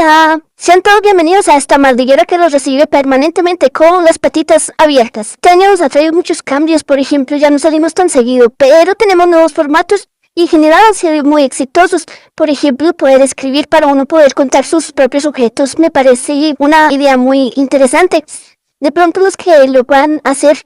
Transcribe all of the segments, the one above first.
Hola, sean todos bienvenidos a esta madriguera que los recibe permanentemente con las patitas abiertas. Este año nos ha traído muchos cambios, por ejemplo, ya no salimos tan seguido, pero tenemos nuevos formatos y en general han sido muy exitosos. Por ejemplo, poder escribir para uno poder contar sus propios objetos me parece una idea muy interesante. De pronto los que lo van a hacer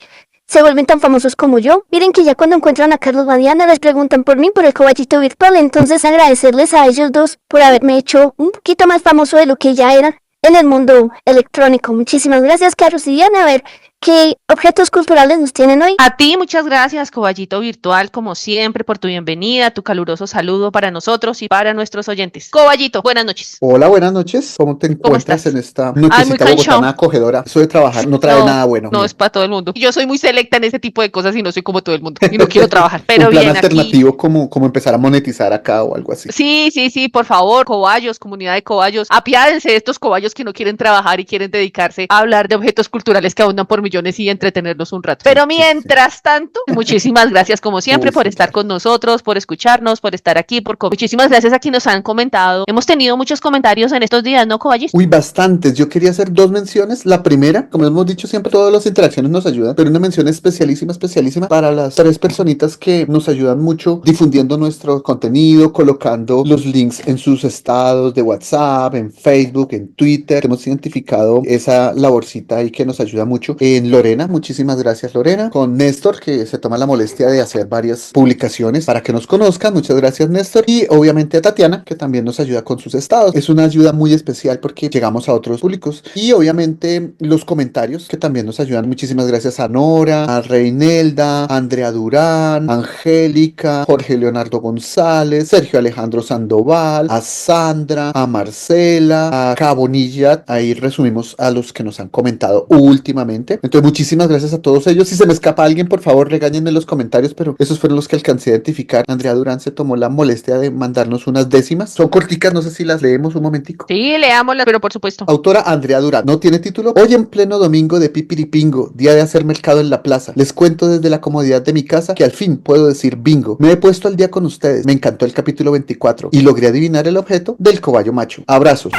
se vuelven tan famosos como yo. Miren que ya cuando encuentran a Carlos Badiana les preguntan por mí, por el coballito virtual. Entonces agradecerles a ellos dos por haberme hecho un poquito más famoso de lo que ya era en el mundo electrónico. Muchísimas gracias, Carlos y Diana. A ver, ¿qué objetos culturales nos tienen hoy? A ti muchas gracias, Coballito Virtual, como siempre, por tu bienvenida, tu caluroso saludo para nosotros y para nuestros oyentes. Coballito, buenas noches. Hola, buenas noches. ¿Cómo te encuentras estás? en esta muy nochecita cansado. bogotana acogedora? Eso de trabajar no trae nada bueno. No, Bien. es para todo el mundo. Yo soy muy selecta en ese tipo de cosas y no soy como todo el mundo. Y no quiero trabajar. Pero un plan bien, alternativo como empezar a monetizar acá o algo así. Sí, por favor, cobayos, comunidad de cobayos, apiádense de estos cobayos que no quieren trabajar y quieren dedicarse a hablar de objetos culturales que abundan por millones y entretenernos un rato. Pero mientras tanto, muchísimas gracias como siempre por estar con nosotros, por escucharnos, por estar aquí, muchísimas gracias a quienes nos han comentado. Hemos tenido muchos comentarios en estos días, ¿no, cobayos? Uy, bastantes. Yo quería hacer dos menciones. La primera, como hemos dicho siempre, todas las interacciones nos ayudan, pero una mención especialísima para las tres personitas que nos ayudan mucho difundiendo nuestro contenido, colocando los links en sus estados de WhatsApp, en Facebook, en Twitter. Hemos identificado esa laborcita ahí que nos ayuda mucho. En Lorena, muchísimas gracias, Lorena. Con Néstor, que se toma la molestia de hacer varias publicaciones para que nos conozcan. Muchas gracias, Néstor. Y obviamente a Tatiana, que también nos ayuda con sus estados. Es una ayuda muy especial porque llegamos a otros públicos. Y obviamente los comentarios, que también nos ayudan. Muchísimas gracias a Nora, a Reinelda, a Andrea Durán, a Angélica, Jorge Leonardo González, Sergio Alejandro Sandoval, a Sandra, a Marcela, a Cabonilla. Ahí resumimos a los que nos han comentado últimamente. Entonces, muchísimas gracias a todos ellos. Si se me escapa alguien, por favor, regáñenme en los comentarios, pero esos fueron los que alcancé a identificar. Andrea Durán se tomó la molestia de mandarnos unas décimas. Son corticas, no sé si las leemos un momentico. Sí, leámoslas, pero por supuesto. Autora Andrea Durán. No tiene título. Hoy en pleno domingo de Pipiripingo, día de hacer mercado en la plaza. Les cuento desde la comodidad de mi casa que al fin puedo decir bingo. Me he puesto al día con ustedes. Me encantó el capítulo 24 y logré adivinar el objeto del cobayo macho. Abrazos.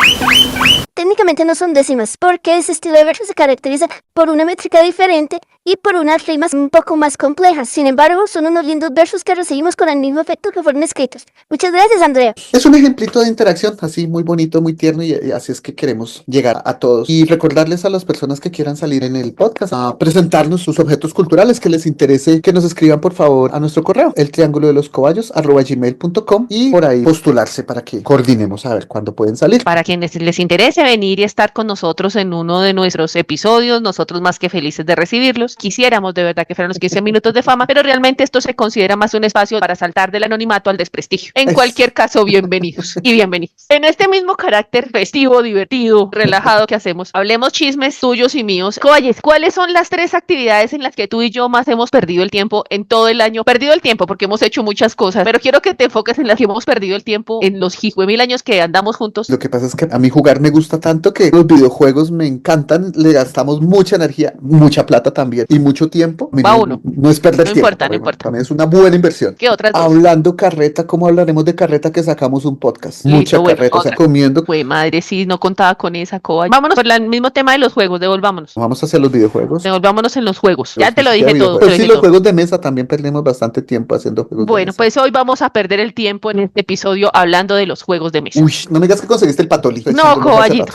Técnicamente no son décimas, porque ese estilo de verso se caracteriza por una métrica diferente y por unas rimas un poco más complejas. Sin embargo, son unos lindos versos que recibimos con el mismo efecto que fueron escritos. Muchas gracias, Andrea. Es un ejemplito de interacción, así muy bonito, muy tierno, y así es que queremos llegar a todos. Y recordarles a las personas que quieran salir en el podcast a presentarnos sus objetos culturales que les interese, que nos escriban por favor a nuestro correo, eltriangulodeloscobayos@gmail.com, y por ahí postularse para que coordinemos a ver cuándo pueden salir. Para quienes les interese venir y estar con nosotros en uno de nuestros episodios, nosotros más que felices de recibirlos. Quisiéramos de verdad que fueran los 15 minutos de fama, pero realmente esto se considera más un espacio para saltar del anonimato al desprestigio. En cualquier caso, bienvenidos y bienvenidos. En este mismo carácter festivo, divertido, relajado que hacemos, hablemos chismes tuyos y míos. Cobayes, ¿cuáles son las tres actividades en las que tú y yo más hemos perdido el tiempo en todo el año? Perdido el tiempo porque hemos hecho muchas cosas, pero quiero que te enfoques en las que hemos perdido el tiempo en los 1000 años que andamos juntos. Lo que pasa es que a mí jugar me gusta tanto que los videojuegos me encantan, le gastamos mucha energía, mucha plata también y mucho tiempo. Va uno. No es perder tiempo. No importa. También es una buena inversión. ¿Qué otras dos? Hablando carreta, ¿cómo hablaremos de carreta que sacamos un podcast? Listo, Mucha carreta, o sea, comiendo. Güey, madre, sí, no contaba con esa coba. Vámonos por el mismo tema de los juegos, devolvámonos. Vamos a hacer los videojuegos. Devolvámonos en los juegos. Ya te lo dije todo. Pero sí, los juegos de mesa también perdemos bastante tiempo haciendo juegos de mesa. Bueno, pues hoy vamos a perder el tiempo en este episodio hablando de los juegos de mesa. Uy, no me digas que conseguiste el patoli. No, coballito.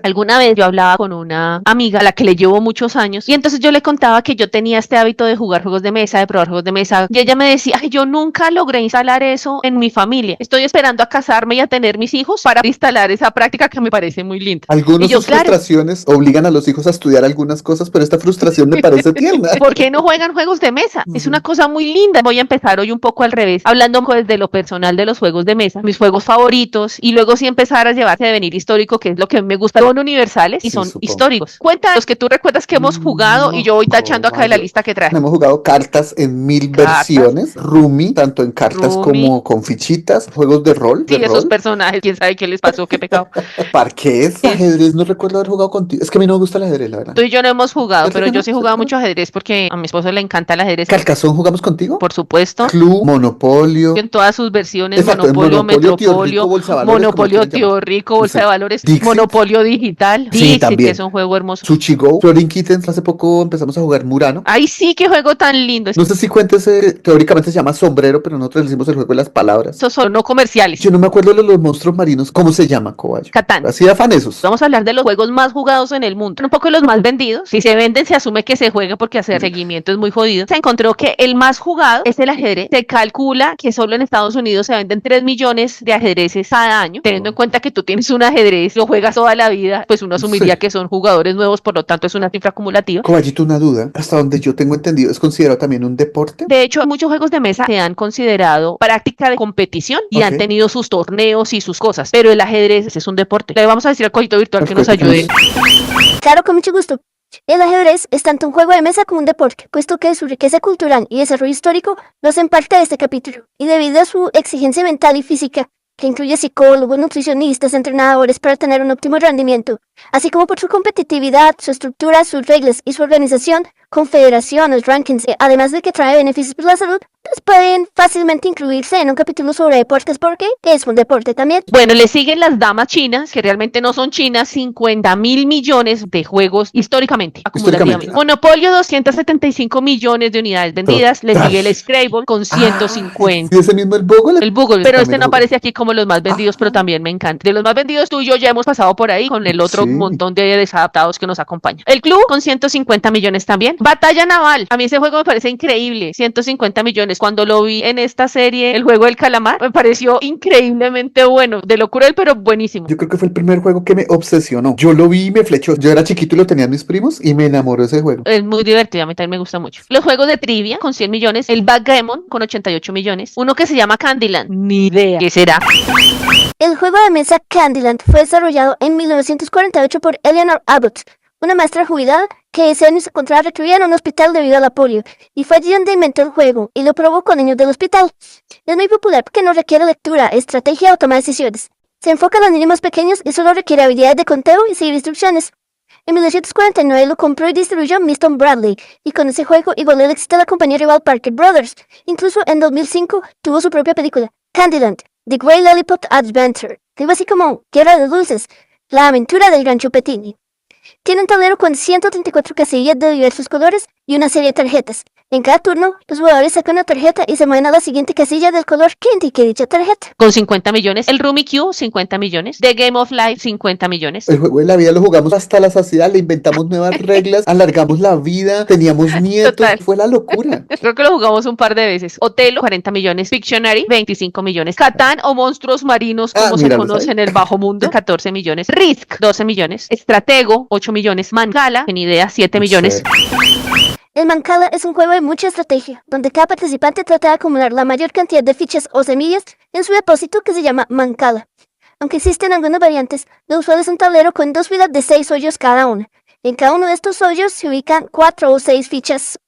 Alguna vez yo hablaba con una amiga a la que le llevo muchos años y entonces yo le contaba que yo tenía este hábito de jugar juegos de mesa, de probar juegos de mesa, y ella me decía, ay, yo nunca logré instalar eso en mi familia. Estoy esperando a casarme y a tener mis hijos para instalar esa práctica que me parece muy linda. Algunas frustraciones obligan a los hijos a estudiar algunas cosas, pero esta frustración me parece tierna. ¿Por qué no juegan juegos de mesa? Es una cosa muy linda. Voy a empezar hoy un poco al revés, hablando desde lo personal de los juegos de mesa, mis juegos favoritos, y luego sí empezar a llevarse de venir histórico, que es lo que me gusta. Son universales y son históricos. Cuenta los que tú recuerdas que hemos jugado y yo voy tachando acá de la lista que traje. Hemos jugado cartas en 1000 Cartas. versiones. Rumi, tanto en cartas Rumi. como con fichitas. Juegos de rol. Sí, de esos rol. personajes, quién sabe qué les pasó, qué pecado. Parqués, ajedrez, no recuerdo haber jugado contigo. Es que a mí no me gusta el ajedrez, la verdad. Tú y yo no hemos jugado, ¿Cierto pero que yo no? sí he jugado mucho ajedrez porque a mi esposo le encanta el ajedrez. ¿Carcassonne jugamos contigo? Por supuesto. Club, Monopolio. En todas sus versiones, Exacto, en Monopolio, Monopolio, Tío Rico, Metropolio, Bolsa de Valores, como Monopolio, quieran llamar. Tío Rico, Bolsa Sí. de Valores, Dixit. Monopolio Digital, Sí, Dixit, también. que es un juego hermoso. Sushi Go, Florin Kittens, hace poco empezamos a jugar Murano. Ay, sí, qué juego tan lindo. No sé si cuentes, teóricamente se llama sombrero, pero nosotros le hicimos el juego de las palabras. Estos son no comerciales. Yo no me acuerdo de los monstruos marinos, ¿cómo se llama, Coballo? Catán. Así de afán esos. Vamos a hablar de los juegos más jugados en el mundo, un poco de los más vendidos. Si se venden, se asume que se juega porque hacer seguimiento es muy jodido. Se encontró que el más jugado es el ajedrez. Se calcula que solo en Estados Unidos se venden 3 millones de ajedrezes cada año. Teniendo en cuenta que tú tienes un ajedrez, lo juegas toda la vida, pues uno asumiría Sí. que son jugadores nuevos, por lo tanto es una cifra acumulativa. Coballito, una duda. Hasta donde yo tengo entendido, ¿es considerado también un deporte? De hecho, muchos juegos de mesa se han considerado práctica de competición y han Ok. tenido sus torneos y sus cosas, pero el ajedrez es un deporte. Le vamos a decir al cojito virtual que nos Perfecto. ayude. Claro, con mucho gusto. El ajedrez es tanto un juego de mesa como un deporte, puesto que su riqueza cultural y desarrollo histórico lo hacen parte de este capítulo, y debido a su exigencia mental y física, que incluye psicólogos, nutricionistas, entrenadores para tener un óptimo rendimiento, así como por su competitividad, su estructura, sus reglas y su organización, confederaciones, rankings, además de que trae beneficios para la salud, pues pueden fácilmente incluirse en un capítulo sobre deportes porque es un deporte también. Bueno, le siguen las damas chinas, que realmente no son chinas, 50.000 millones de juegos históricamente, acumulativamente. Monopolio, 275 millones de unidades vendidas. Le sigue el Scrabble con 150. ¿Y ese mismo el Bogle? El Google, pero este También no lo jugué. aparece aquí como los más vendidos, pero también me encanta. De los más vendidos, tú y yo ya hemos pasado por ahí con el otro Sí. montón de desadaptados que nos acompañan. El Club con 150 millones también. Batalla Naval, a mí ese juego me parece increíble, 150 millones. Cuando lo vi en esta serie, el juego del calamar, me pareció increíblemente bueno, de lo cruel, pero buenísimo. Yo creo que fue el primer juego que me obsesionó. Yo lo vi y me flechó. Yo era chiquito y lo tenían mis primos y me enamoró ese juego. Es muy divertido, a mí también me gusta mucho. Los juegos de trivia con 100 millones, el Backgammon con 88 millones, uno que se llama Candyland, ni idea qué será. El juego de mesa Candyland fue desarrollado en 1948 por Eleanor Abbott, una maestra jubilada que ese año se encontraba recluida en un hospital debido a la polio, y fue allí donde inventó el juego y lo probó con niños del hospital. Es muy popular porque no requiere lectura, estrategia o toma de decisiones. Se enfoca en los niños más pequeños y solo requiere habilidades de conteo y seguir instrucciones. En 1949 lo compró y distribuyó Milton Bradley, y con ese juego igualó el éxito de la compañía rival Parker Brothers. Incluso en 2005 tuvo su propia película, Candyland, The Grey Lollipop Adventure, que algo así como Guerra de Dulces, la aventura del gran Chupetini. Tiene un tablero con 134 casillas de diversos colores y una serie de tarjetas. En cada turno, los jugadores sacan una tarjeta y se mueven a la siguiente casilla del color que indique dicha tarjeta. Con 50 millones, el Rummy Q, 50 millones, The Game of Life, 50 millones. El juego de la vida lo jugamos hasta la saciedad, le inventamos nuevas reglas, alargamos la vida, teníamos nietos, Total. fue la locura. Creo que lo jugamos un par de veces. Otelo, 40 millones. Pictionary, 25 millones. Catán o Monstruos Marinos, como se míralos conoce ahí. en el bajo mundo, 14 millones. Risk, 12 millones. Estratego, 8 millones. Mancala, en idea, 7 millones. El Mancala es un juego de mucha estrategia, donde cada participante trata de acumular la mayor cantidad de fichas o semillas en su depósito que se llama Mancala. Aunque existen algunas variantes, lo usual es un tablero con 2 filas de 6 hoyos cada una. En cada uno de estos hoyos se ubican 4 o 6 fichas,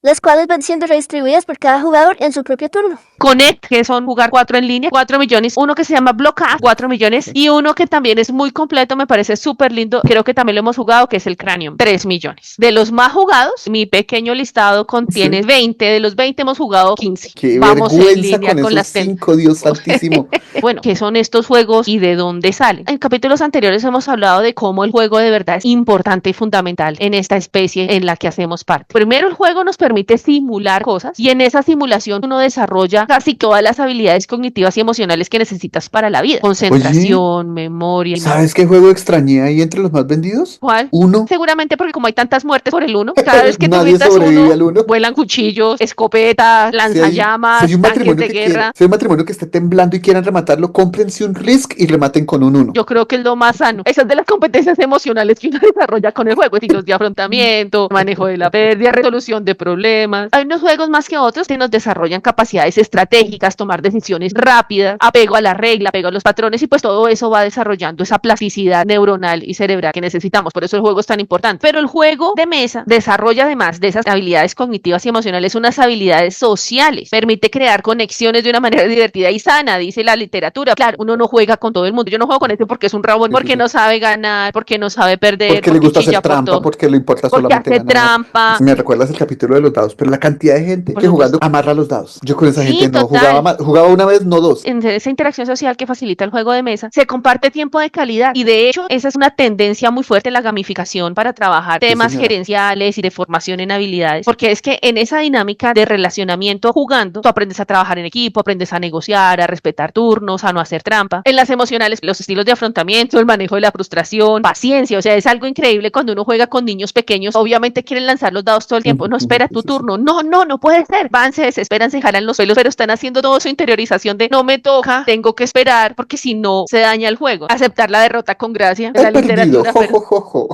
las cuales van siendo redistribuidas por cada jugador en su propio turno. Connect, que son jugar 4 en línea, 4 millones. Uno que se llama Block-A, 4 millones. Y uno que también es muy completo, me parece súper lindo. Creo que también lo hemos jugado, que es el Cranium, 3 millones. De los más jugados, mi pequeño listado contiene 20. De los 20 hemos jugado 15. Qué Vamos en vergüenza línea con con esos las 5, Dios santísimo. Bueno, ¿qué son estos juegos y de dónde salen? En capítulos anteriores hemos hablado de cómo el juego de verdad es importante y fundamental en esta especie en la que hacemos parte. Primero, el juego nos permite simular cosas y en esa simulación uno desarrolla casi todas las habilidades cognitivas y emocionales que necesitas para la vida. Concentración, memoria. ¿Sabes qué juego extrañé ahí entre los más vendidos? ¿Cuál? Uno. Seguramente porque como hay tantas muertes por el uno, cada vez que tú Nadie gritas sobrevive uno, al uno. vuelan cuchillos, escopetas, lanzallamas, Si hay un tanques matrimonio de que guerra. quiera, si hay un matrimonio que esté temblando y quieran rematarlo, cómprense un Risk y rematen con un 1. Yo creo que es lo más sano. Esas de las competencias emocionales que uno desarrolla con el juego, estilos de afrontamiento, manejo de la pérdida, resolución de problemas. problemas. Hay unos juegos más que otros que nos desarrollan capacidades estratégicas, tomar decisiones rápidas, apego a la regla, apego a los patrones, y pues todo eso va desarrollando esa plasticidad neuronal y cerebral que necesitamos. Por eso el juego es tan importante. Pero el juego de mesa desarrolla, además de esas habilidades cognitivas y emocionales, unas habilidades sociales. Permite crear conexiones de una manera divertida y sana, dice la literatura. Claro, uno no juega con todo el mundo. Yo no juego con este porque es un rabón, porque no sabe ganar, porque no sabe perder, porque le gusta hacer chilla por trampa, todo, porque le importa porque solamente hace ganar. trampa. Me recuerdas el capítulo de los dados, pero la cantidad de gente Por que supuesto. jugando amarra los dados. Yo con esa Sí, gente no total. jugaba una vez, no dos. En esa interacción social que facilita el juego de mesa, se comparte tiempo de calidad, y de hecho esa es una tendencia muy fuerte en la gamificación para trabajar temas señora. gerenciales y de formación en habilidades, porque es que en esa dinámica de relacionamiento jugando, tú aprendes a trabajar en equipo, aprendes a negociar, a respetar turnos, a no hacer trampa. En las emocionales, los estilos de afrontamiento, el manejo de la frustración, paciencia, o sea, es algo increíble cuando uno juega con niños pequeños. Obviamente quieren lanzar los dados todo el tiempo, no, espera tu turno, no puede ser, van, se desesperan, se jalan los pelos, pero están haciendo todo su interiorización de no me toca, tengo que esperar, porque si no se daña el juego. Aceptar la derrota con gracia en la literatura.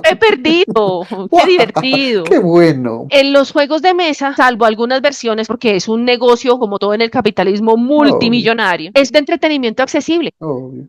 He perdido, qué divertido. Qué bueno. En los juegos de mesa, salvo algunas versiones, porque es un negocio como todo en el capitalismo multimillonario, es de entretenimiento accesible. Obvio.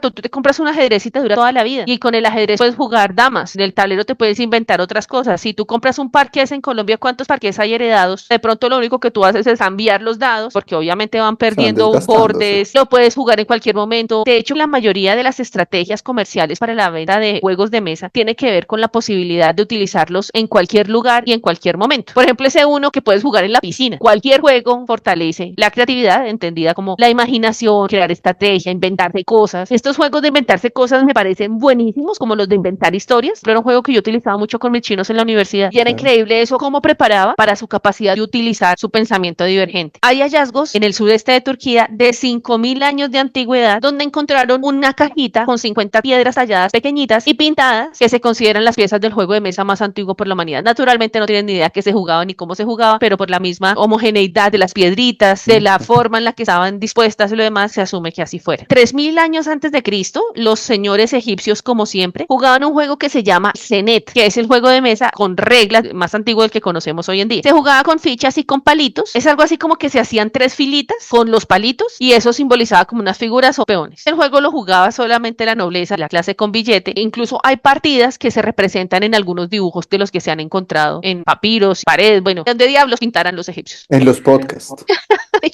Tú te compras un ajedrez y te dura toda la vida, y con el ajedrez puedes jugar damas, del tablero te puedes inventar otras cosas. Si tú compras un parqués en Colombia, ¿cuántos parqués hay heredados? De pronto lo único que tú haces es cambiar los dados, porque obviamente van perdiendo bordes, lo puedes jugar en cualquier momento. De hecho, la mayoría de las estrategias comerciales para la venta de juegos de mesa tiene que ver con la posibilidad de utilizarlos en cualquier lugar y en cualquier momento. Por ejemplo, ese uno que puedes jugar en la piscina. Cualquier juego fortalece la creatividad, entendida como la imaginación, crear estrategia, inventarse cosas. Estos juegos de inventarse cosas me parecen buenísimos, como los de inventar historias. Era un juego que yo utilizaba mucho con mis chinos en la universidad, y era increíble eso, cómo preparaba para su capacidad de utilizar su pensamiento divergente. Hay hallazgos en el sudeste de Turquía de 5000 años de antigüedad, donde encontraron una cajita con 50 piedras talladas pequeñitas y pintadas, que se consideran las piezas del juego de mesa más antiguo por la humanidad. Naturalmente no tienen ni idea qué se jugaba ni cómo se jugaba, pero por la misma homogeneidad de las piedritas, de la forma en la que estaban dispuestas y lo demás, se asume que así fuera. 3000 años antes de Cristo, los señores egipcios, como siempre, jugaban un juego que se llama Senet, que es el juego de mesa con reglas más antiguo del que conocemos hoy en día. Se jugaba con fichas y con palitos. Es algo así como que se hacían 3 filitas con los palitos, y eso simbolizaba como unas figuras o peones. El juego lo jugaba solamente la nobleza, la clase con billete. Incluso hay partidas que se representan en algunos dibujos de los que se han encontrado en papiros, paredes, bueno, donde diablos pintaran los egipcios. En los podcasts.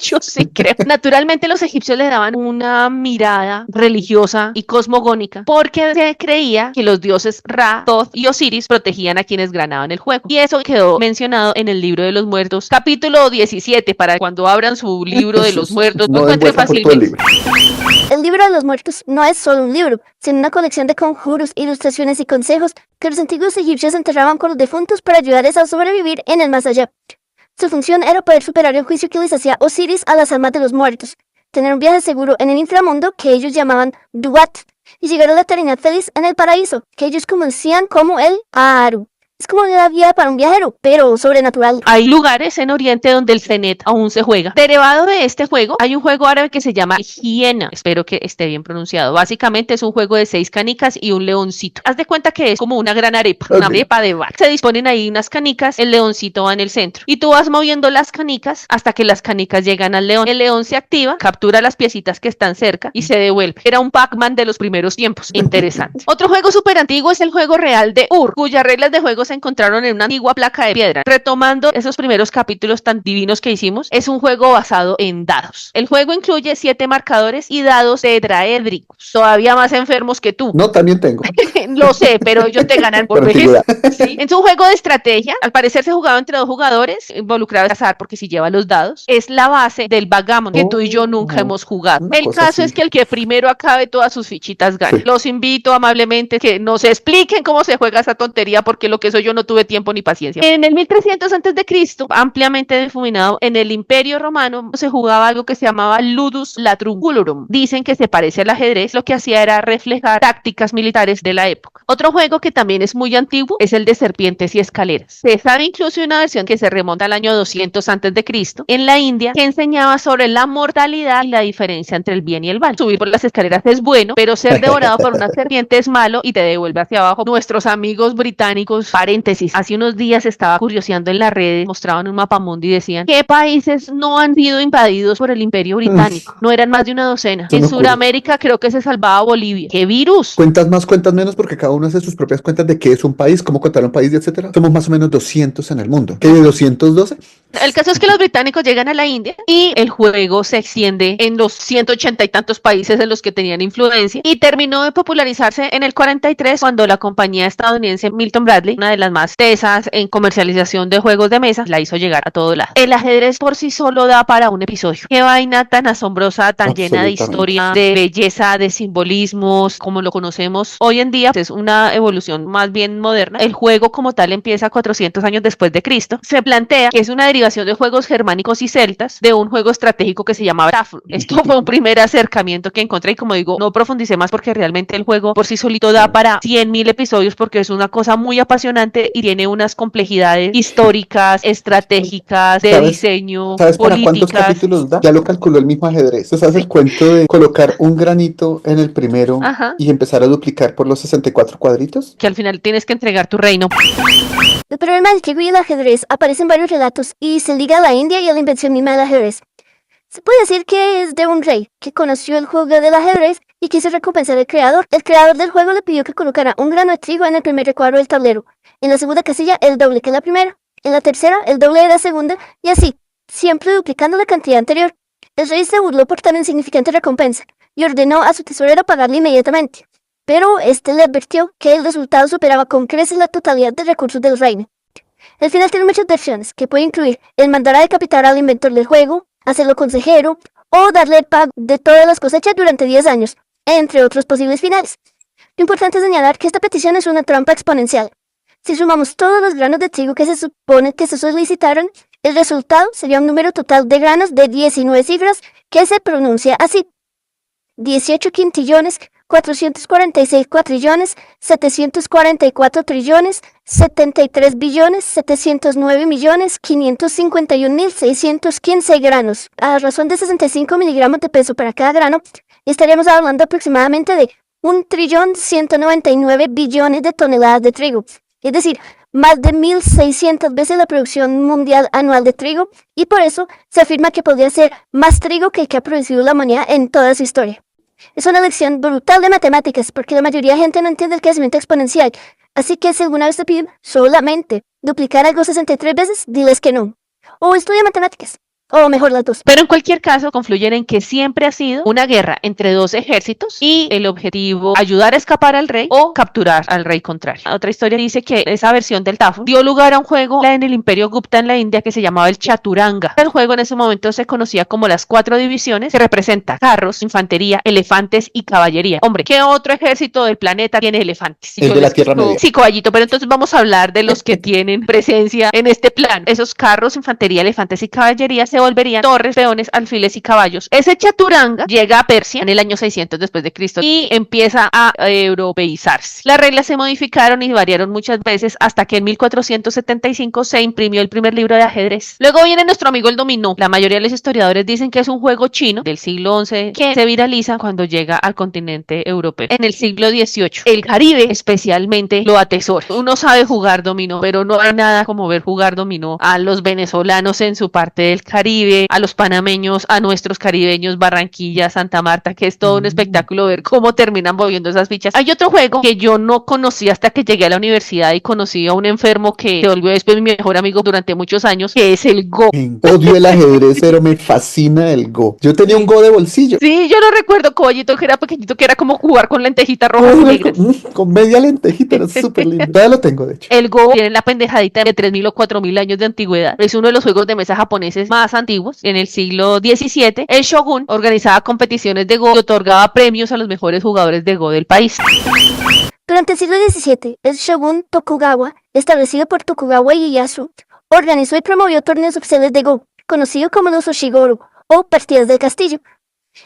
Yo sí creo. Naturalmente los egipcios le daban una mirada religiosa y cosmogónica, porque se creía que los dioses Ra, Thoth y Osiris protegían a quienes ganaban el juego. Y eso quedó mencionado en el libro de los muertos, capítulo 17, para cuando abran su libro de los muertos, no lo encuentren fácilmente. El libro de los muertos no es solo un libro, sino una colección de conjuros, ilustraciones y consejos que los antiguos egipcios enterraban con los difuntos para ayudarles a sobrevivir en el más allá. Su función era poder superar el juicio que les hacía Osiris a las almas de los muertos, tener un viaje seguro en el inframundo, que ellos llamaban Duat, y llegar a la eternidad feliz en el paraíso, que ellos conocían como el Aru. Es como una vida para un viajero, pero sobrenatural. Hay lugares en Oriente donde el Senet aún se juega. Derivado de este juego, hay un juego árabe que se llama Hiena. Espero que esté bien pronunciado. Básicamente es un juego de 6 canicas y un leoncito. Haz de cuenta que es como una gran arepa, una arepa de bar. Se disponen ahí unas canicas, el leoncito va en el centro, y tú vas moviendo las canicas hasta que las canicas llegan al león. El león se activa, captura las piecitas que están cerca y se devuelve. Era un Pac-Man de los primeros tiempos. Interesante. Otro juego súper antiguo es el juego real de Ur, cuyas reglas de juego se encontraron en una antigua placa de piedra. Retomando esos primeros capítulos tan divinos que hicimos, es un juego basado en dados. El juego incluye 7 marcadores y dados tetraédricos, todavía más enfermos que tú. No, también tengo. Lo sé, pero ellos te ganan por vejez. ¿Sí? Es un juego de estrategia. Al parecer se jugaba entre 2 jugadores, involucrado azar, porque si lleva los dados. Es la base del backgammon, que tú y yo nunca hemos jugado. El caso es que el que primero acabe todas sus fichitas gana. Sí. Los invito amablemente que nos expliquen cómo se juega esa tontería, porque lo que soy yo no tuve tiempo ni paciencia. En el 1300 a.C., ampliamente difuminado en el Imperio Romano, se jugaba algo que se llamaba Ludus Latrunculorum. Dicen que se parece al ajedrez. Lo que hacía era reflejar tácticas militares de la la época. Otro juego que también es muy antiguo es el de serpientes y escaleras. Se sabe incluso de una versión que se remonta al año 200 antes de Cristo en la India, que enseñaba sobre la mortalidad y la diferencia entre el bien y el mal. Subir por las escaleras es bueno, pero ser devorado por una serpiente es malo y te devuelve hacia abajo. Nuestros amigos británicos, paréntesis, hace unos días estaba curioseando en las redes, mostraban un mapamundi y decían ¿qué países no han sido invadidos por el Imperio Británico? No eran más de una docena. Son En locuras. Sudamérica creo que se salvaba Bolivia. ¡Qué virus! Cuentas más, cuentas menos, porque cada uno hace sus propias cuentas de qué es un país, cómo contar un país, etcétera. Somos más o menos 200 en el mundo. ¿Qué de 212? El caso es que los británicos llegan a la India y el juego se extiende en los 180 y tantos países en los que tenían influencia y terminó de popularizarse en el 43 cuando la compañía estadounidense Milton Bradley, una de las más tesas en comercialización de juegos de mesa, la hizo llegar a todo lado. El ajedrez por sí solo da para un episodio. Qué vaina tan asombrosa, tan llena de historia, de belleza, de simbolismos, como lo conocemos hoy en día. Es una evolución más bien moderna. El juego como tal empieza 400 años después de Cristo. Se plantea que es una derivación de juegos germánicos y celtas de un juego estratégico que se llamaba Tafur. Esto fue un primer acercamiento que encontré y como digo, no profundicé más porque realmente el juego por sí solito da para 100.000 episodios porque es una cosa muy apasionante y tiene unas complejidades históricas, estratégicas, de diseño, ¿Sabes para cuántos políticas. capítulos da? Ya lo calculó el mismo ajedrez. Entonces hace el cuento de colocar un granito en el primero Ajá. y empezar a duplicar por los 64 cuadritos. Que al final tienes que entregar tu reino. El problema del trigo y el ajedrez aparece en varios relatos y se liga a la India y a la invención misma del ajedrez. Se puede decir que es de un rey que conoció el juego del ajedrez y quiso recompensar al creador. El creador del juego le pidió que colocara un grano de trigo en el primer recuadro del tablero, en la segunda casilla el doble que en la primera, en la tercera el doble de la segunda y así, siempre duplicando la cantidad anterior. El rey se burló por tan insignificante recompensa y ordenó a su tesorero pagarle inmediatamente. Pero este le advirtió que el resultado superaba con creces la totalidad de recursos del reino. El final tiene muchas versiones, que puede incluir el mandar a decapitar al inventor del juego, hacerlo consejero, o darle el pago de todas las cosechas durante 10 años, entre otros posibles finales. Lo importante es señalar que esta petición es una trampa exponencial. Si sumamos todos los granos de trigo que se supone que se solicitaron, el resultado sería un número total de granos de 19 cifras que se pronuncia así: 18 quintillones, 446 cuatrillones, 744 trillones, 73 billones, 709 millones, 551.615 granos. A razón de 65 miligramos de peso para cada grano, estaríamos hablando aproximadamente de 1.199 billones de toneladas de trigo. Es decir, más de 1.600 veces la producción mundial anual de trigo, y por eso se afirma que podría ser más trigo que el que ha producido la humanidad en toda su historia. Es una lección brutal de matemáticas porque la mayoría de gente no entiende el crecimiento exponencial, así que si alguna vez te piden solamente duplicar algo 63 veces, diles que no. O estudia matemáticas. O mejor las dos. Pero en cualquier caso confluyen en que siempre ha sido una guerra entre dos ejércitos y el objetivo ayudar a escapar al rey o capturar al rey contrario. Otra historia dice que esa versión del Tafur dio lugar a un juego en el Imperio Gupta en la India que se llamaba el Chaturanga. El juego en ese momento se conocía como las 4 divisiones, que representa carros, infantería, elefantes y caballería. Hombre, ¿qué otro ejército del planeta tiene elefantes? El de la Tierra Media. Sí, caballito, pero entonces vamos a hablar de los que tienen presencia en este plan. Esos carros, infantería, elefantes y caballería se volverían torres, peones, alfiles y caballos. Ese Chaturanga llega a Persia en el año 600 después de Cristo y empieza a europeizarse. Las reglas se modificaron y variaron muchas veces hasta que en 1475 se imprimió el primer libro de ajedrez. Luego viene nuestro amigo el dominó. La mayoría de los historiadores dicen que es un juego chino del siglo XI que se viraliza cuando llega al continente europeo. En el siglo XVIII, el Caribe especialmente lo atesora. Uno sabe jugar dominó, pero no hay nada como ver jugar dominó a los venezolanos en su parte del Caribe, a los panameños, a nuestros caribeños, Barranquilla, Santa Marta, que es todo un espectáculo ver cómo terminan moviendo esas fichas. Hay otro juego que yo no conocí hasta que llegué a la universidad y conocí a un enfermo que se volvió después mi mejor amigo durante muchos años, que es el Go. Odio el ajedrez, pero me fascina el Go. Yo tenía un Go de bolsillo. Sí, yo lo recuerdo, caballito, que era pequeñito, que era como jugar con lentejitas rojas y negras. Con media lentejita, era súper lindo. Todavía lo tengo, de hecho. El Go tiene la pendejadita de 3.000 o 4.000 años de antigüedad. Es uno de los juegos de mesa japoneses más antiguos. En el siglo XVII, el Shogun organizaba competiciones de Go y otorgaba premios a los mejores jugadores de Go del país. Durante el siglo XVII, el shogun Tokugawa, establecido por Tokugawa Ieyasu, organizó y promovió torneos oficiales de Go, conocidos como los Oshigoru, o partidas del castillo.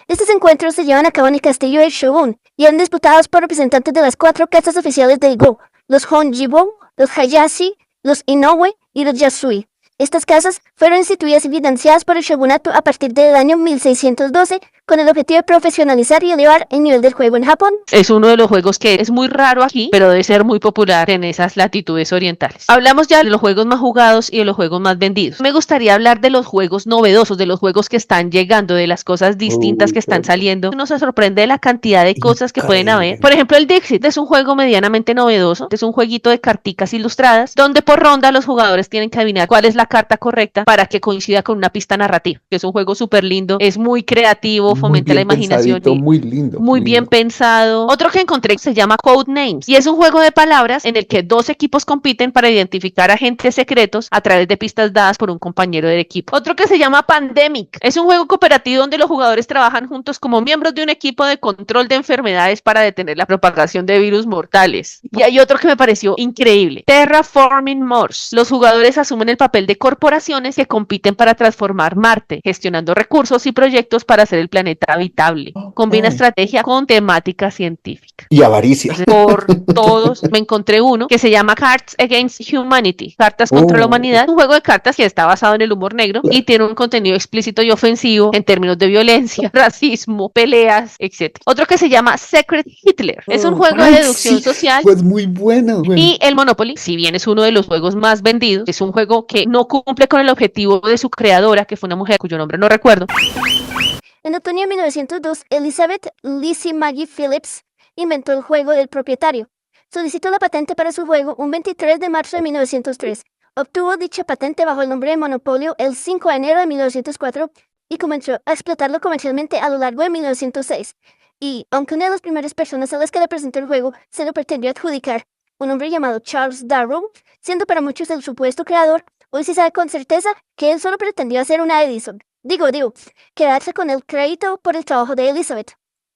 Estos encuentros se llevan a cabo en el castillo del Shogun y eran disputados por representantes de las 4 casas oficiales del Go, los Honjibo, los Hayashi, los Inoue y los Yasui. Estas casas fueron instituidas y financiadas por el shogunato a partir del año 1612 con el objetivo de profesionalizar y elevar el nivel del juego en Japón. Es uno de los juegos que es muy raro aquí, pero debe ser muy popular en esas latitudes orientales. Hablamos ya de los juegos más jugados y de los juegos más vendidos. Me gustaría hablar de los juegos novedosos, de los juegos que están llegando, de las cosas distintas que están saliendo. Uno se sorprende de la cantidad de cosas que pueden haber. Por ejemplo, el Dixit es un juego medianamente novedoso. Es un jueguito de carticas ilustradas, donde por ronda los jugadores tienen que adivinar cuál es la carta correcta para que coincida con una pista narrativa. Es un juego súper lindo, es muy creativo, fomenta la imaginación. Muy lindo. Muy bien pensado. Otro que encontré se llama Codenames y es un juego de palabras en el que 2 equipos compiten para identificar agentes secretos a través de pistas dadas por un compañero del equipo. Otro que se llama Pandemic es un juego cooperativo donde los jugadores trabajan juntos como miembros de un equipo de control de enfermedades para detener la propagación de virus mortales. Y hay otro que me pareció increíble, Terraforming Mars. Los jugadores asumen el papel de corporaciones que compiten para transformar Marte, gestionando recursos y proyectos para hacer el planeta habitable. Combina estrategia con temática científica. Y avaricia. Por todos, me encontré uno que se llama Cards Against Humanity, Cartas contra la Humanidad, un juego de cartas que está basado en el humor negro y tiene un contenido explícito y ofensivo en términos de violencia, racismo, peleas, etc. Otro que se llama Secret Hitler, es un juego de deducción social. Pues muy bueno. Y el Monopoly, si bien es uno de los juegos más vendidos, es un juego que no cumple con el objetivo de su creadora, que fue una mujer cuyo nombre no recuerdo. En otoño de 1902, Elizabeth Lizzie Maggie Phillips inventó el juego del propietario. Solicitó la patente para su juego un 23 de marzo de 1903. Obtuvo dicha patente bajo el nombre de Monopolio el 5 de enero de 1904 y comenzó a explotarlo comercialmente a lo largo de 1906. Y, aunque una de las primeras personas a las que le presentó el juego se lo pretendió adjudicar, un hombre llamado Charles Darrow, siendo para muchos el supuesto creador, hoy se sabe con certeza que él solo pretendió hacer una Edison. Digo, quedarse con el crédito por el trabajo de Elizabeth.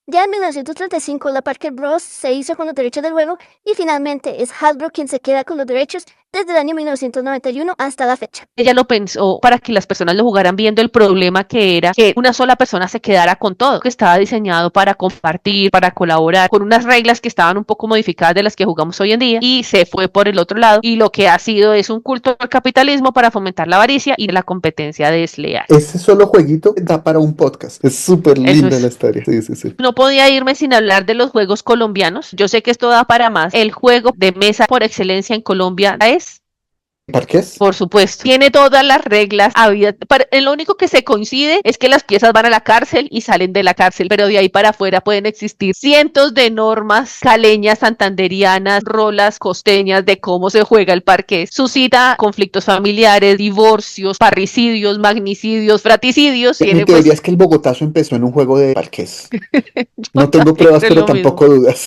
Ya en 1935 la Parker Bros. Se hizo con los derechos del juego y finalmente es Hasbro quien se queda con los derechos desde el año 1991 hasta la fecha. Ella lo pensó para que las personas lo jugaran viendo el problema que era que una sola persona se quedara con todo, que estaba diseñado para compartir, para colaborar, con unas reglas que estaban un poco modificadas de las que jugamos hoy en día y se fue por el otro lado y lo que ha sido es un culto al capitalismo para fomentar la avaricia y la competencia desleal. Ese solo jueguito da para un podcast. Es súper linda la historia. Sí. No podía irme sin hablar de los juegos colombianos. Yo sé que esto da para más. El juego de mesa por excelencia en Colombia es ¿Parqués? Por supuesto. Tiene todas las reglas habidas. Lo único que se coincide es que las piezas van a la cárcel y salen de la cárcel, pero de ahí para afuera pueden existir cientos de normas caleñas, santanderianas, rolas costeñas de cómo se juega el parqués. Suscita conflictos familiares, divorcios, parricidios, magnicidios, fraticidios. Mi teoría es que el bogotazo empezó en un juego de parqués. No tengo pruebas, pero tampoco dudas.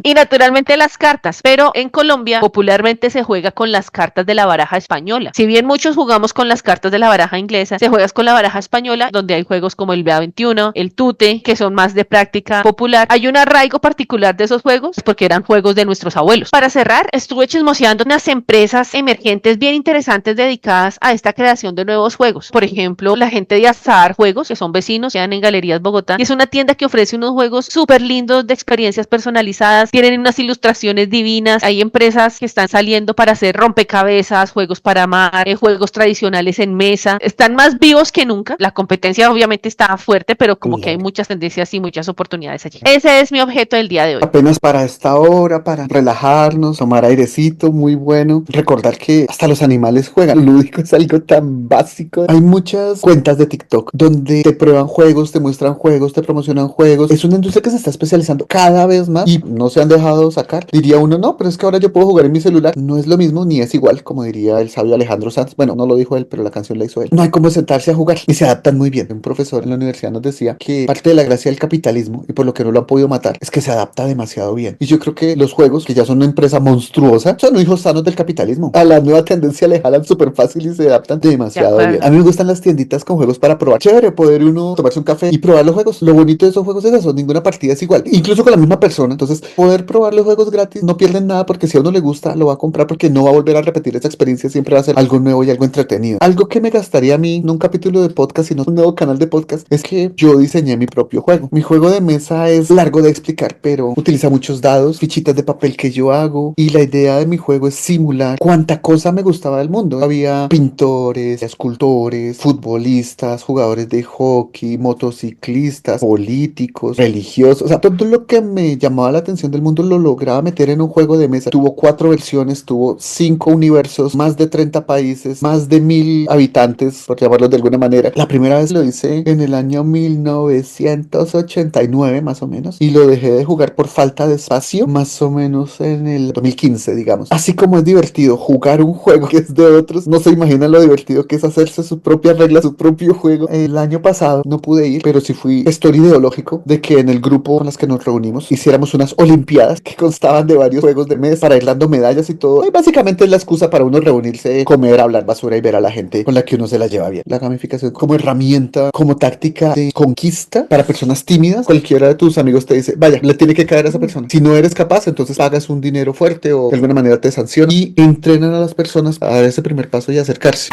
Y naturalmente las cartas, pero en Colombia popularmente se juega con las cartas de la baraja española. Si bien muchos jugamos con las cartas de la baraja inglesa, se juega con la baraja española, donde hay juegos como el BA21, el Tute, que son más de práctica popular. Hay un arraigo particular de esos juegos porque eran juegos de nuestros abuelos. Para cerrar, estuve chismoseando unas empresas emergentes bien interesantes dedicadas a esta creación de nuevos juegos. Por ejemplo, la gente de Azar Juegos, que son vecinos, quedan en Galerías Bogotá, y es una tienda que ofrece unos juegos súper lindos de experiencias personalizadas, tienen unas ilustraciones divinas. Hay empresas que están saliendo para hacer rompecabezas, juegos para amar, juegos tradicionales en mesa, están más vivos que nunca. La competencia obviamente está fuerte, pero como que hay muchas tendencias y muchas oportunidades allí. Ese es mi objeto del día de hoy. Apenas para esta hora, para relajarnos, tomar airecito, muy bueno. Recordar que hasta los animales juegan. Lúdico es algo tan básico. Hay muchas cuentas de TikTok donde te prueban juegos, te muestran juegos, te promocionan juegos. Es una industria que se está especializando cada vez más y no se han dejado sacar. Diría uno, no, pero es que ahora yo puedo jugar en mi celular. No es lo mismo ni es igual, como diría el sabio Alejandro Sanz. Bueno, no lo dijo él, pero la canción la hizo él. No hay como sentarse a jugar y se adaptan muy bien. Un profesor en la universidad nos decía que parte de la gracia del capitalismo y por lo que no lo han podido matar es que se adapta demasiado bien. Y yo creo que los juegos, que ya son una empresa monstruosa, son hijos sanos del capitalismo. A la nueva tendencia le jalan súper fácil y se adaptan demasiado bien. A mí me gustan las tienditas con juegos para probar. Chévere poder uno tomarse un café y probar los juegos. Lo bonito de esos juegos es eso, ninguna partida es igual, incluso con la misma persona. Entonces, poder probar los juegos gratis, no pierden nada porque si a uno le gusta, lo va a comprar porque no va a volver a repetir esa experiencia experiencia siempre va a ser algo nuevo y algo entretenido. Algo que me gastaría a mí, no un capítulo de podcast, sino un nuevo canal de podcast, es que yo diseñé mi propio juego. Mi juego de mesa es largo de explicar, pero utiliza muchos dados, fichitas de papel que yo hago, y la idea de mi juego es simular cuánta cosa me gustaba del mundo. Había pintores, escultores, futbolistas, jugadores de hockey, motociclistas, políticos, religiosos, o sea, todo lo que me llamaba la atención del mundo lo lograba meter en un juego de mesa. Tuvo 4 versiones, tuvo 5 universos, más de 30 países, más de 1000 habitantes, por llamarlos de alguna manera. La primera vez lo hice en el año 1989 más o menos, y lo dejé de jugar por falta de espacio más o menos en el 2015, digamos. Así como es divertido jugar un juego que es de otros, no se imaginan lo divertido que es hacerse su propia regla, su propio juego. El año pasado no pude ir, pero sí fui gestor ideológico de que en el grupo con las que nos reunimos hiciéramos unas olimpiadas que constaban de varios juegos de mesa para ir dando medallas y todo. Y básicamente es la excusa para uno reunirse, comer, hablar basura y ver a la gente con la que uno se la lleva bien. La gamificación como herramienta, como táctica de conquista para personas tímidas. Cualquiera de tus amigos te dice, vaya, le tiene que caer a esa persona. Si no eres capaz, entonces pagas un dinero fuerte o de alguna manera te sancionan, y entrenan a las personas a dar ese primer paso y acercarse.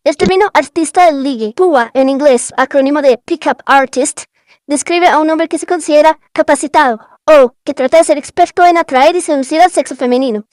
El término artista del ligue, PUA en inglés, acrónimo de Pickup Artist, describe a un hombre que se considera capacitado o que trata de ser experto en atraer y seducir al sexo femenino.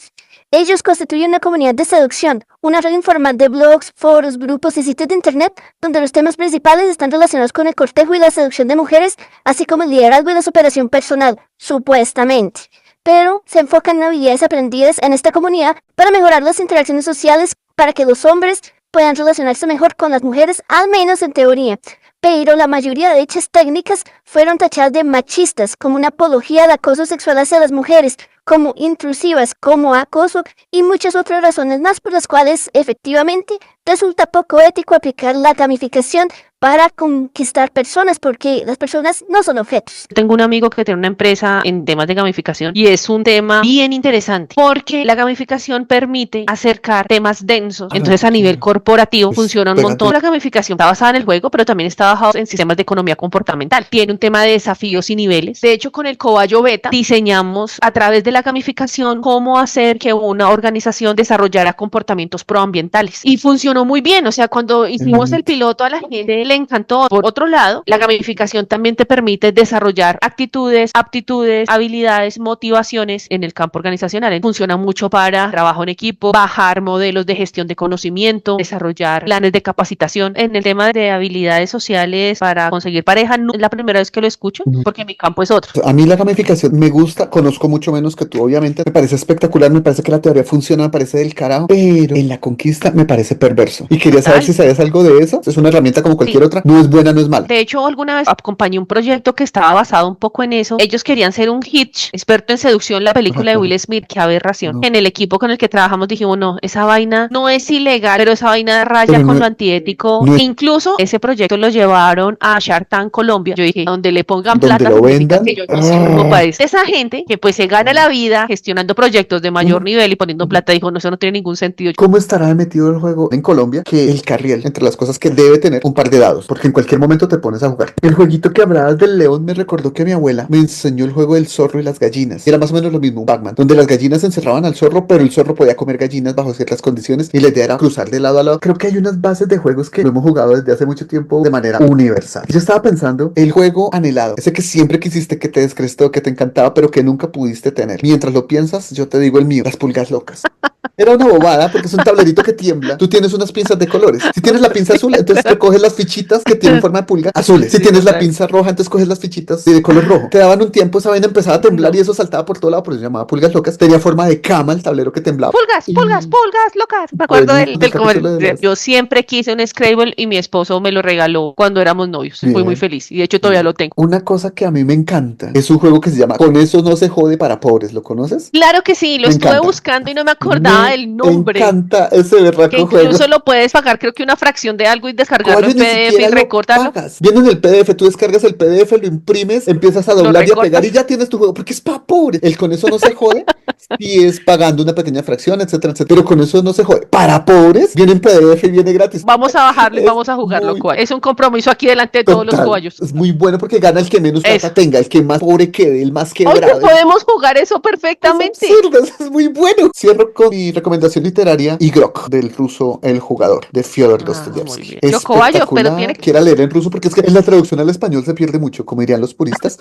Ellos constituyen una comunidad de seducción, una red informal de blogs, foros, grupos y sitios de internet donde los temas principales están relacionados con el cortejo y la seducción de mujeres, así como el liderazgo y la superación personal, supuestamente. Pero se enfocan en habilidades aprendidas en esta comunidad para mejorar las interacciones sociales para que los hombres puedan relacionarse mejor con las mujeres, al menos en teoría. Pero la mayoría de dichas técnicas fueron tachadas de machistas, como una apología al acoso sexual hacia las mujeres, como intrusivas, como acoso y muchas otras razones más por las cuales efectivamente resulta poco ético aplicar la gamificación para conquistar personas, porque las personas no son objetos. Tengo un amigo que tiene una empresa en temas de gamificación y es un tema bien interesante porque la gamificación permite acercar temas densos. Entonces a nivel corporativo funciona un montón. La gamificación está basada en el juego, pero también está basada en sistemas de economía comportamental. Tiene un tema de desafíos y niveles. De hecho, con el Cobayo Beta diseñamos a través de la gamificación cómo hacer que una organización desarrollara comportamientos proambientales y funcionó muy bien. O sea, cuando hicimos el piloto a la gente le encantó. Por otro lado, la gamificación también te permite desarrollar actitudes, aptitudes, habilidades, motivaciones en el campo organizacional. Funciona mucho para trabajo en equipo, bajar modelos de gestión de conocimiento, desarrollar planes de capacitación. En el tema de habilidades sociales para conseguir pareja, no es la primera vez que lo escucho porque mi campo es otro. A mí la gamificación me gusta, conozco mucho menos que tú, obviamente. Me parece espectacular, me parece que la teoría funciona, me parece del carajo, pero en la conquista me parece perverso. Y quería saber si sabías algo de eso. Es una herramienta como cualquier otra, no es buena, no es mala. De hecho, alguna vez acompañé un proyecto que estaba basado un poco en eso. Ellos querían ser un Hitch, experto en seducción, la película de Will Smith, qué aberración. En el equipo con el que trabajamos dijimos, no, esa vaina no es ilegal, pero esa vaina raya con lo antiético. Incluso ese proyecto lo llevaron a Shark Tank Colombia. Yo dije, donde le pongan plata, lo vendan, que yo no sé cómo país. Esa gente que pues se gana la vida gestionando proyectos de mayor nivel y poniendo plata, dijo, no, eso no tiene ningún sentido. ¿Cómo estará metido el juego en Colombia? Que el carriel, entre las cosas que debe tener, un par de dados, porque en cualquier momento te pones a jugar. El jueguito que hablabas del león me recordó que mi abuela me enseñó el juego del zorro y las gallinas. Era más o menos lo mismo, un Pac-Man, donde las gallinas encerraban al zorro, pero el zorro podía comer gallinas bajo ciertas condiciones y la idea era cruzar de lado a lado. Creo que hay unas bases de juegos que lo hemos jugado desde hace mucho tiempo de manera universal. Yo estaba pensando, el juego anhelado, ese que siempre quisiste, que te descrestó, que te encantaba, pero que nunca pudiste tener. Mientras lo piensas, yo te digo el mío, las pulgas locas. Era una bobada porque es un tablerito que tiembla. Tú tienes unas pinzas de colores. Si tienes la pinza azul, entonces te coges las fichitas que tienen forma de pulga azules. Si tienes la pinza roja, entonces coges las fichitas de color rojo. Te daban un tiempo, esa vaina empezaba a temblar y eso saltaba por todo lado, por eso se llamaba pulgas locas. Tenía forma de cama el tablero que temblaba. Pulgas locas. Me acuerdo del comercial. Yo siempre quise un Scrabble y mi esposo me lo regaló cuando éramos novios. Fui muy feliz y de hecho todavía lo tengo. Una cosa que a mí me encanta es un juego que se llama Con eso no se jode para pobres. ¿Lo conoces? Claro que sí, lo estuve buscando y no me acordaba del nombre. Me encanta ese berraco que juego. Incluso lo puedes pagar, creo que una fracción de algo y descargarlo en PDF y recortarlo. Viene en el PDF, tú descargas el PDF, lo imprimes, empiezas a doblar y a pegar y ya tienes tu juego, porque es para pobre. El Con eso no se jode, y es pagando una pequeña fracción, etcétera, etcétera. Pero Con eso no se jode. Para pobres, viene en PDF y viene gratis. Vamos a bajarlo y vamos a jugarlo. Es un compromiso aquí delante de todos los cobayos. Es muy bueno porque gana el que menos plata tenga, el que más pobre quede, el más quebrado. Oye, podemos jugar eso perfectamente. Es absurdo, es muy bueno. Cierro con mi recomendación literaria, Igrok, del ruso El Jugador, de Fyodor Muy Dostoyevsky. bien. Yo Coballo, pero Espectacular. tiene Quiera leer en ruso porque es que en la traducción al español se pierde mucho, como dirían los puristas.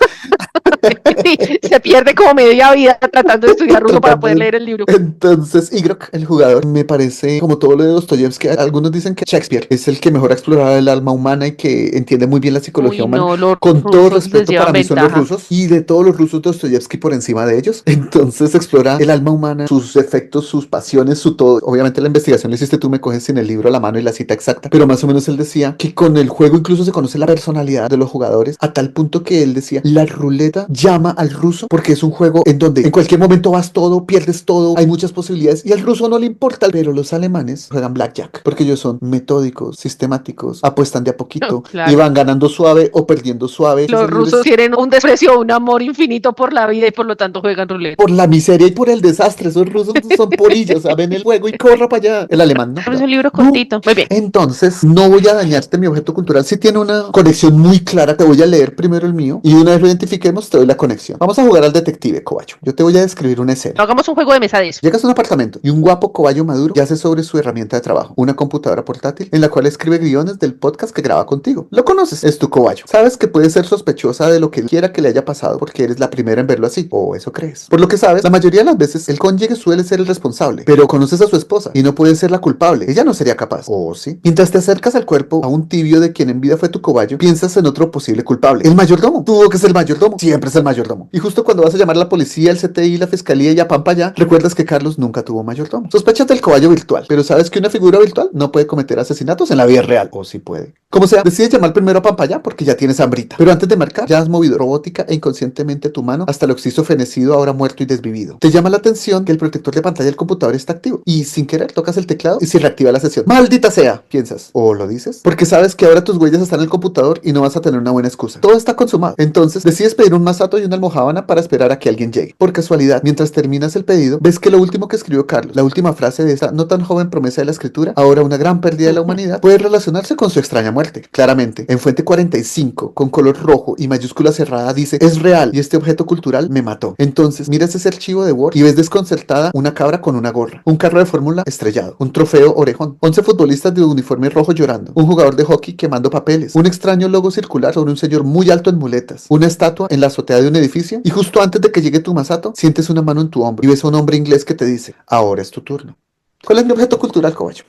sí, se pierde como media vida tratando de estudiar ruso para Tratando poder de- leer el libro. Entonces, Igrok, el jugador, me parece, como todo lo de Dostoyevsky, algunos dicen que Shakespeare es el que mejor ha explorado el alma humana y que entiende muy bien la psicología Uy, humana. no, los Con todo rusos les respeto, llevan para mí son los ventaja. rusos, y de todos los rusos, Dostoyevsky por encima de ellos. Entonces explora el alma humana, sus efectos, sus pasiones, su todo. Obviamente la investigación la hiciste tú, me coges sin el libro a la mano y la cita exacta, pero más o menos él decía que con el juego incluso se conoce la personalidad de los jugadores, a tal punto que él decía, la ruleta llama al ruso porque es un juego en donde en cualquier momento vas todo, pierdes todo, hay muchas posibilidades, y al ruso no le importa, pero los alemanes juegan blackjack, porque ellos son metódicos, sistemáticos, apuestan de a poquito, y Claro. van ganando suave o perdiendo suave. Los Ese libro es rusos tienen un desprecio, un amor infinito por la vida y por lo tanto juegan ruleta. por la miseria y por el desastre. Esos rusos son porillos, o sea, ven el juego y corra para allá. El alemán, ¿no? Es un libro No. cortito. Muy bien. Entonces, no voy a dañarte mi objeto cultural. Si tiene una conexión muy clara, te voy a leer primero el mío y una vez lo identifiquemos, te doy la conexión. Vamos a jugar al detective, Cobacho. Yo te voy a describir una escena. Hagamos un juego de mesa de eso. Llegas a un apartamento y un guapo cobayo maduro yace sobre su herramienta de trabajo, una computadora portátil en la cual escribe guiones del podcast que graba contigo. Lo conoces, es tu cobayo. Sabes que puede ser sospechosa de lo que quiera que le haya pasado porque eres la primera en verlo así, o eso crees. Por lo que sabes, la mayoría de las veces el cónyuge suele ser el responsable, pero conoces a su esposa y no puede ser la culpable. Ella no sería capaz, ¿o sí? Mientras te acercas al cuerpo a un tibio de quien en vida fue tu cobayo, piensas en otro posible culpable. El mayordomo. Tuvo que ser el mayordomo. Siempre es el mayordomo. Y justo cuando vas a llamar a la policía, el CTI, la fiscalía y a pam para allá, recuerdas que Carlos nunca tuvo mayordomo. Sospechas del cobayo virtual, pero sabes que una figura virtual no puede cometer asesinatos en la vida real, o sí puede. Como sea, decides llamar primero a pam para allá porque ya tienes hambrita. Pero antes de marcar, ya has movido robótica e inconscientemente tu mano hasta el occiso fenecido, ahora muerto y desvivido. Te llama la atención que el protector de pantalla del computador está activo y sin querer tocas el teclado y se reactiva la sesión. ¡Maldita sea! Piensas. ¿O lo dices? Porque sabes que ahora tus huellas están en el computador y no vas a tener una buena excusa. Todo está consumado. Entonces decides pedir un masato y una almojábana para esperar a que alguien llegue. Por casualidad, mientras terminas el pedido, ves que lo último que escribió Carlos, la última frase de esa no tan joven promesa de la escritura, ahora una gran pérdida de la humanidad, puede relacionarse con su extraña muerte. Claramente, en fuente 45, con color rojo y mayúscula cerrada, dice, es real y este objeto cultural me mató. Entonces, miras ese archivo de Word y ves desconcertada una cabra con una gorra, un carro de fórmula estrellado, un trofeo orejón, 11 futbolistas de uniforme rojo llorando, un jugador de hockey quemando papeles, un extraño logo circular sobre un señor muy alto en muletas, una estatua en la azotea de un edificio y justo antes de que llegue tu masato, sientes una mano en tu hombro y ves a un hombre inglés que te dice, ahora es tu turno. ¿Cuál es mi objeto cultural, Cobacho?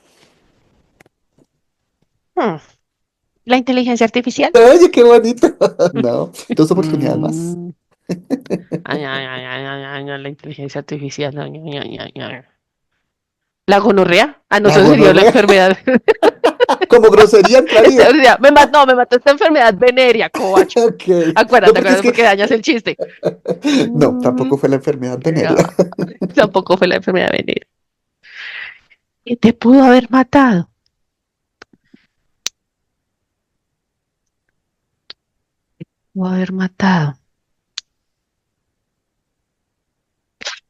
Hmm. La inteligencia artificial. Oye, qué bonito. No, dos oportunidades más. Mm. Ay, ay, ay, ay, ay, ay, no, la inteligencia artificial. Ay, ay, ay, ay, ay. ¿La gonorrea? Ah, no, La eso sería la gonorrea. enfermedad. Como grosería entraría. O sea, me mató esta enfermedad venérea, cobacho. Ok. Acuérdate, No, porque es acuérdate, que- porque dañas el chiste. No, tampoco fue la enfermedad venérea. No, tampoco fue la enfermedad venérea. ¿Qué te pudo haber matado? Pudo haber matado.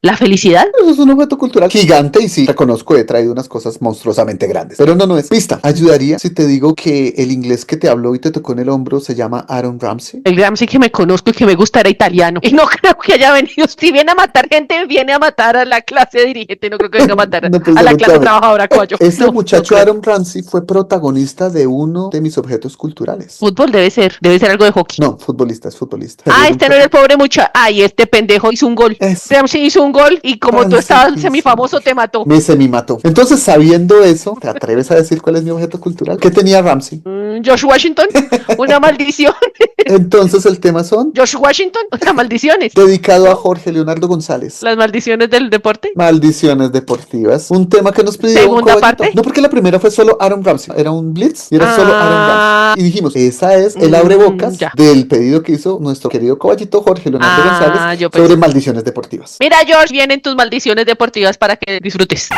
¿La felicidad? Eso es un objeto cultural gigante y sí, reconozco, he traído unas cosas monstruosamente grandes. Pero no es. Pista, ayudaría si te digo que el inglés que te habló y te tocó en el hombro se llama Aaron Ramsey. El Ramsey que me conozco y que me gusta era italiano. Y no creo que haya venido. Si viene a matar gente, viene a matar a la clase dirigente. No creo que venga a matar No, pues, a la ya clase sabe. trabajadora, coño. Este No, muchacho no creo. Aaron Ramsey fue protagonista de uno de mis objetos culturales. Fútbol debe ser algo de hockey. No, futbolista, es futbolista. Ah, este no era el pobre muchacho. Ay, este pendejo hizo un gol. Ese. Ramsey hizo un gol y como tú estabas Ramsey semifamoso, hizo- te mató. Me semi-mató. Entonces, sabiendo eso, ¿te atreves a decir cuál es mi objeto cultural? ¿Qué tenía Ramsey? Josh Washington, una maldición. Entonces, el tema son Josh Washington, las maldiciones. dedicado a Jorge Leonardo González. Las maldiciones del deporte. Maldiciones deportivas. Un tema que nos pidió un ¿Segunda caballito. parte? No, porque la primera fue solo Aaron Ramsey. Era un blitz y era solo Aaron Ah. Ramsey. Y dijimos, esa es el abrebocas Ya. del pedido que hizo nuestro querido caballito Jorge Leonardo González yo sobre pensé. maldiciones deportivas. Mira, George, vienen tus maldiciones deportivas para que disfrutes.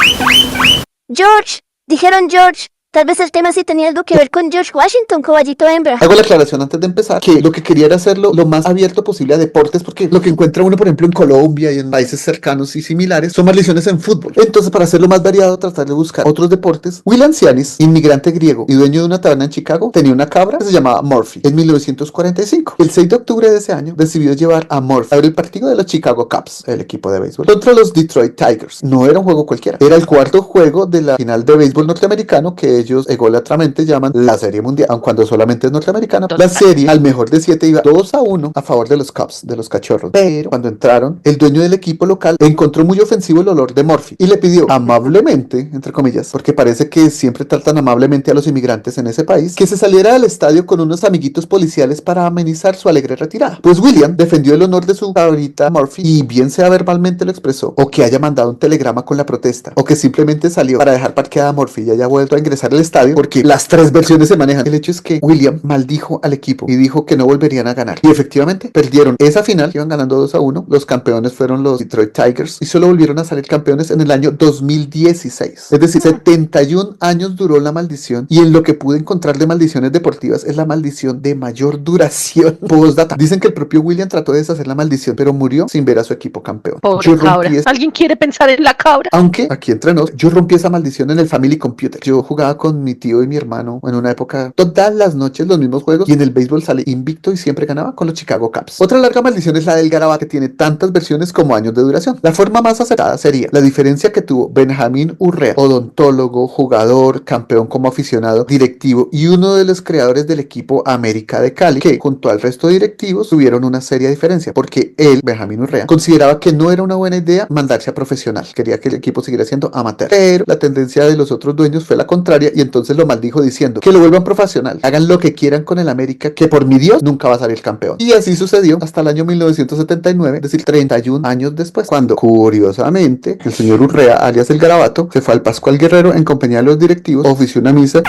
George, dijeron George, Tal vez el tema sí tenía algo que ver con George Washington, caballito hembra. Hago la aclaración antes de empezar, que lo que quería era hacerlo lo más abierto posible a deportes, porque lo que encuentra uno, por ejemplo, en Colombia y en países cercanos y similares, son maldiciones en fútbol. Entonces, para hacerlo más variado, tratar de buscar otros deportes. Will Ancianis, inmigrante griego y dueño de una taberna en Chicago, tenía una cabra que se llamaba Murphy. En 1945, el 6 de octubre de ese año, decidió llevar a Murphy a ver el partido de los Chicago Cubs, el equipo de béisbol, contra los Detroit Tigers. No era un juego cualquiera, era el cuarto juego de la final de béisbol norteamericano que ellos ególatamente llaman la Serie Mundial, aun cuando solamente es norteamericana. La serie, al mejor de 7, iba 2-1 a favor de los Cubs, de los cachorros. Pero cuando entraron, el dueño del equipo local encontró muy ofensivo el olor de Murphy y le pidió amablemente, entre comillas, porque parece que siempre tratan amablemente a los inmigrantes en ese país, que se saliera del estadio con unos amiguitos policiales para amenizar su alegre retirada. Pues William defendió el honor de su cabrita Murphy y bien sea verbalmente lo expresó, o que haya mandado un telegrama con la protesta, o que simplemente salió para dejar parqueada a Murphy y haya vuelto a ingresar al estadio, porque las tres versiones se manejan. El hecho es que William maldijo al equipo y dijo que no volverían a ganar. Y efectivamente perdieron esa final, iban ganando 2-1. Los campeones fueron los Detroit Tigers y solo volvieron a salir campeones en el año 2016. Es decir, 71 años duró la maldición, y en lo que pude encontrar de maldiciones deportivas es la maldición de mayor duración. Postdata. Dicen que el propio William trató de deshacer la maldición, pero murió sin ver a su equipo campeón. Pobre cabra. ¿Alguien quiere pensar en la cabra? Aunque, aquí entre nos, yo rompí esa maldición en el Family Computer. Yo jugaba con mi tío y mi hermano en una época, todas las noches los mismos juegos, y en el béisbol sale invicto y siempre ganaba con los Chicago Cubs. Otra larga maldición es la del garabato, que tiene tantas versiones como años de duración. La forma más acertada sería la diferencia que tuvo Benjamín Urrea, odontólogo, jugador, campeón como aficionado, directivo y uno de los creadores del equipo América de Cali, que junto al resto de directivos tuvieron una seria diferencia, porque él, Benjamín Urrea, consideraba que no era una buena idea mandarse a profesional, quería que el equipo siguiera siendo amateur, pero la tendencia de los otros dueños fue la contraria, y entonces lo maldijo diciendo que lo vuelvan profesional, hagan lo que quieran con el América, que por mi Dios nunca va a salir campeón. Y así sucedió hasta el año 1979, es decir, 31 años después, cuando curiosamente el señor Urrea, alias el Garabato, se fue al Pascual Guerrero en compañía de los directivos, ofició una misa.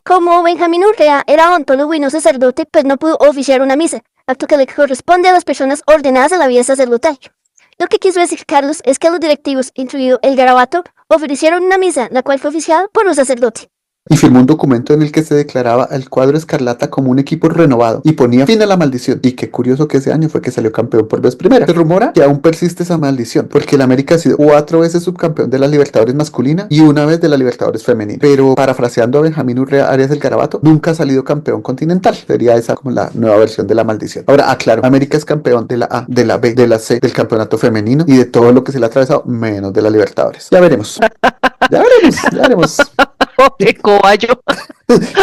Como Benjamín Urrea era odontólogo y no sacerdote, pues no pudo oficiar una misa, acto que le corresponde a las personas ordenadas a la vida sacerdotal. Lo que quiso decir Carlos es que los directivos, incluido el Garabato, ofrecieron una misa, la cual fue oficiada por un sacerdote. Y firmó un documento en el que se declaraba el cuadro escarlata como un equipo renovado y ponía fin a la maldición. Y qué curioso que ese año fue que salió campeón por vez primera. Se rumora que aún persiste esa maldición, porque el América ha sido 4 veces subcampeón de la Libertadores masculina y una vez de la Libertadores femenina. Pero parafraseando a Benjamín Urrea Arias del Garabato, nunca ha salido campeón continental. Sería esa como la nueva versión de la maldición. Ahora, aclaro, América es campeón de la A, de la B, de la C, del campeonato femenino y de todo lo que se le ha atravesado, menos de la Libertadores. Ya veremos. Ya veremos, ya veremos. ¡Qué cobayo!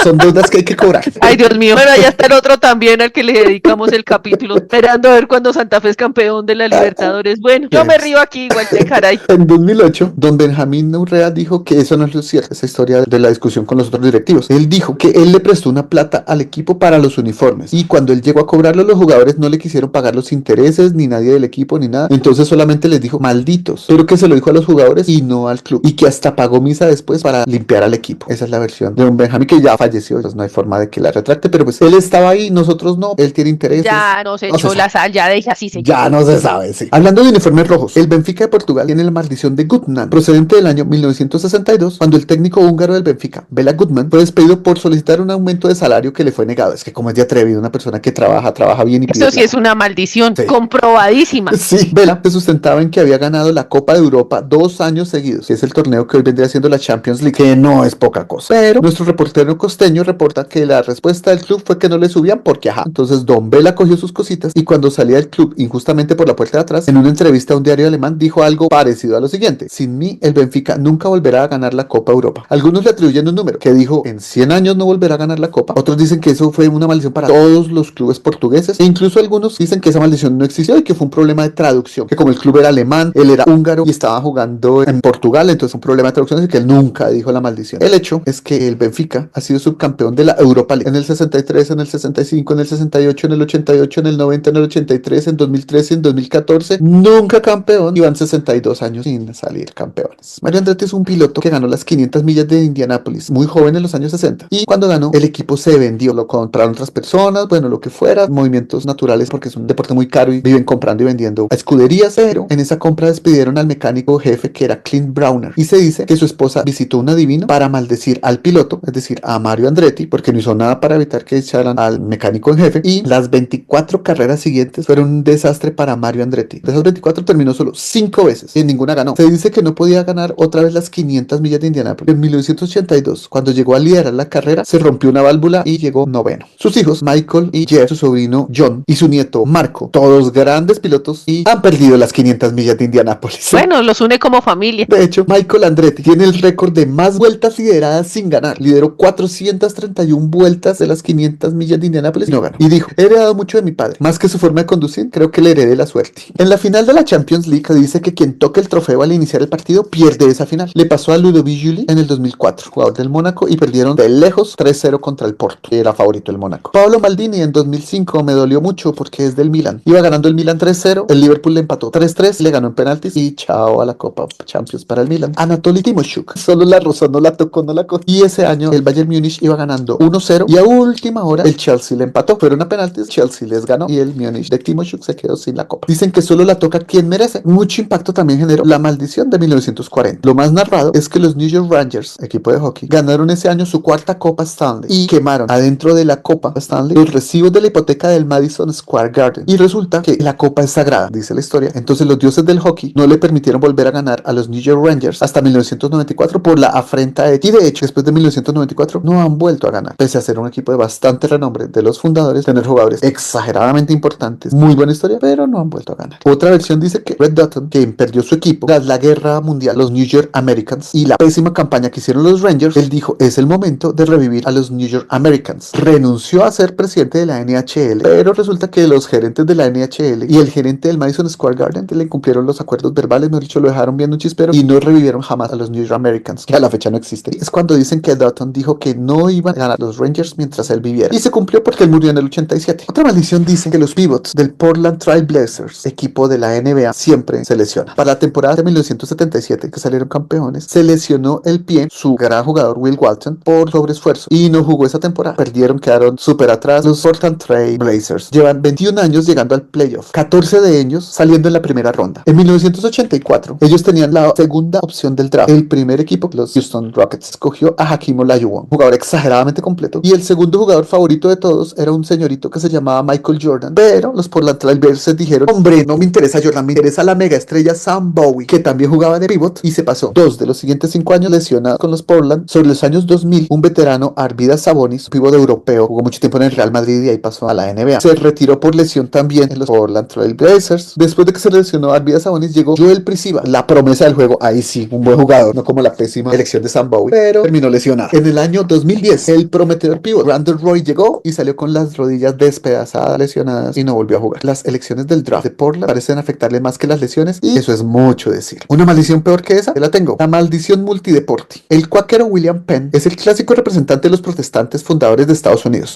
Son deudas que hay que cobrar. Ay, Dios mío. Bueno, allá está el otro también al que le dedicamos el capítulo, esperando a ver cuando Santa Fe es campeón de la Libertadores. Bueno, yo me río aquí igual de caray. En 2008, don Benjamín Urrea dijo que eso no es cierto, esa historia de la discusión con los otros directivos. Él dijo que él le prestó una plata al equipo para los uniformes, y cuando él llegó a cobrarlo, los jugadores no le quisieron pagar los intereses, ni nadie del equipo, ni nada. Entonces solamente les dijo malditos, pero que se lo dijo a los jugadores y no al club, y que hasta pagó misa después para limpiar al equipo. Esa es la versión de don Benjamín, que ya falleció, entonces no hay forma de que la retracte, pero pues él estaba ahí, nosotros no, él tiene intereses. Ya no se echó la sal, ya deja así se ya no se sabe, sí. Hablando de uniformes rojos, el Benfica de Portugal tiene la maldición de Gutmann, procedente del año 1962, cuando el técnico húngaro del Benfica, Bela Gutmann, fue despedido por solicitar un aumento de salario que le fue negado. Es que como es de atrevido, una persona que trabaja bien y pide eso sí es una maldición, sí, comprobadísima. Sí, Bela se sustentaba en que había ganado la Copa de Europa 2 años seguidos, que es el torneo que hoy vendría siendo la Champions League, que no es poca cosa. Pero nuestro reportero costeño reporta que la respuesta del club fue que no le subían porque ajá. Entonces don Bela cogió sus cositas y cuando salía del club injustamente por la puerta de atrás, en una entrevista a un diario alemán dijo algo parecido a lo siguiente: sin mí el Benfica nunca volverá a ganar la Copa Europa. Algunos le atribuyen un número que dijo en 100 años no volverá a ganar la Copa, otros dicen que eso fue una maldición para todos los clubes portugueses, e incluso algunos dicen que esa maldición no existió y que fue un problema de traducción, que como el club era alemán, él era húngaro y estaba jugando en Portugal, entonces un problema de traducción es que él nunca dijo la maldición. El hecho es que el Benfica ha sido subcampeón de la Europa League en el 63, en el 65, en el 68, en el 88, en el 90, en el 83, en 2013, en 2014. Nunca campeón y van 62 años sin salir campeones. Mario Andretti es un piloto que ganó las 500 millas de Indianápolis muy joven en los años 60. Y cuando ganó, el equipo se vendió. Lo compraron otras personas, bueno, lo que fuera. Movimientos naturales porque es un deporte muy caro y viven comprando y vendiendo a escuderías. Pero en esa compra despidieron al mecánico jefe que era Clint Browner. Y se dice que su esposa visitó un adivino para maldecir al piloto, es decir, a Mario Andretti, porque no hizo nada para evitar que echaran al mecánico en jefe. Y las 24 carreras siguientes fueron un desastre para Mario Andretti. De esas 24 terminó solo 5 veces y en ninguna ganó. Se dice que no podía ganar otra vez las 500 millas de Indianápolis. En 1982, cuando llegó a liderar la carrera, se rompió una válvula y llegó noveno. Sus hijos, Michael y Jeff, su sobrino John y su nieto Marco, todos grandes pilotos y han perdido las 500 millas de Indianápolis. Bueno, los une como familia. De hecho, Michael Andretti tiene el récord de más vueltas lideradas sin ganar. Lideró 431 vueltas de las 500 millas de Indianápolis y no ganó. Y dijo, he heredado mucho de mi padre. Más que su forma de conducir, creo que le heredé la suerte. En la final de la Champions League dice que quien toque el trofeo al iniciar el partido pierde esa final. Le pasó a Ludovic Giuly en el 2004, jugador del Mónaco, y perdieron de lejos 3-0 contra el Porto, que era favorito del Mónaco. Pablo Maldini en 2005 me dolió mucho porque es del Milan. Iba ganando el Milan 3-0, el Liverpool le empató 3-3, le ganó en penaltis y chao a la Copa Champions para el Milan. Anatoly Timoshuk solo la rozó, no la tocó, no la cogió. Y ese año el Bayern Múnich iba ganando 1-0 y a última hora el Chelsea le empató. Fueron a penaltis, Chelsea les ganó y el Múnich de Timoshuk se quedó sin la copa. Dicen que solo la toca quien merece. Mucho impacto también generó la maldición de 1940. Lo más narrado es que los New York Rangers, equipo de hockey, ganaron ese año su cuarta Copa Stanley y quemaron adentro de la Copa Stanley los recibos de la hipoteca del Madison Square Garden. Y resulta que la copa es sagrada, dice la historia. Entonces los dioses del hockey no le permitieron volver a ganar a los New York Rangers hasta 1994 por la afrenta de... Y de hecho, después de 1994 no han vuelto a ganar. Pese a ser un equipo de bastante renombre de los fundadores, tener jugadores exageradamente importantes, muy buena historia, pero no han vuelto a ganar. Otra versión dice que Red Dutton, quien perdió su equipo tras la guerra mundial, los New York Americans, y la pésima campaña que hicieron los Rangers, él dijo, es el momento de revivir a los New York Americans. Renunció a ser presidente de la NHL, pero resulta que los gerentes de la NHL y el gerente del Madison Square Garden le incumplieron los acuerdos verbales, mejor dicho, lo dejaron viendo un chispero y no revivieron jamás a los New York Americans, que a la fecha no existe. Es cuando dicen que Dutton dijo que no iban a ganar los Rangers mientras él viviera. Y se cumplió porque él murió en el 87. Otra maldición dice que los pivots del Portland Trail Blazers, equipo de la NBA, siempre se lesionan. Para la temporada de 1977, que salieron campeones, se lesionó el pie su gran jugador Will Walton por sobreesfuerzo y no jugó esa temporada. Perdieron, quedaron súper atrás. Los Portland Trail Blazers llevan 21 años llegando al playoff, 14 de ellos saliendo en la primera ronda. En 1984, ellos tenían la segunda opción del draft. El primer equipo, los Houston Rockets, escogió a Hakeem Olajuwon, jugador exageradamente completo, y el segundo jugador favorito de todos era un señorito que se llamaba Michael Jordan, pero los Portland Trail Blazers dijeron, hombre, no me interesa Jordan, me interesa la mega estrella Sam Bowie, que también jugaba de pivot, y se pasó 2 de los siguientes 5 años lesionado con los Portland. Sobre los años 2000, un veterano, Arvydas Sabonis, pivot europeo, jugó mucho tiempo en el Real Madrid y ahí pasó a la NBA. Se retiró por lesión también en los Portland Trail Blazers. Después de que se lesionó Arvydas Sabonis, llegó Joel Prisiva, la promesa del juego, ahí sí, un buen jugador, no como la pésima elección de Sam Bowie, pero terminó lesionado. En el año 2010, el prometedor pivot Randall Roy llegó y salió con las rodillas despedazadas, lesionadas, y no volvió a jugar. Las elecciones del draft de Portland parecen afectarle más que las lesiones, y eso es mucho decir. Una maldición peor que esa, yo la tengo. La maldición multideporte. El cuáquero William Penn es el clásico representante de los protestantes fundadores de Estados Unidos.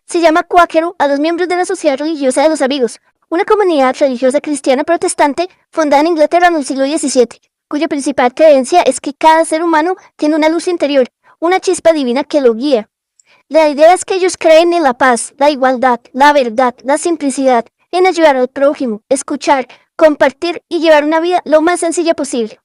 Se llama cuáquero a los miembros de la Sociedad Religiosa de los Amigos, una comunidad religiosa cristiana protestante fundada en Inglaterra en el siglo XVII, cuya principal creencia es que cada ser humano tiene una luz interior, una chispa divina que lo guía. La idea es que ellos creen en la paz, la igualdad, la verdad, la simplicidad, en ayudar al prójimo, escuchar, compartir y llevar una vida lo más sencilla posible.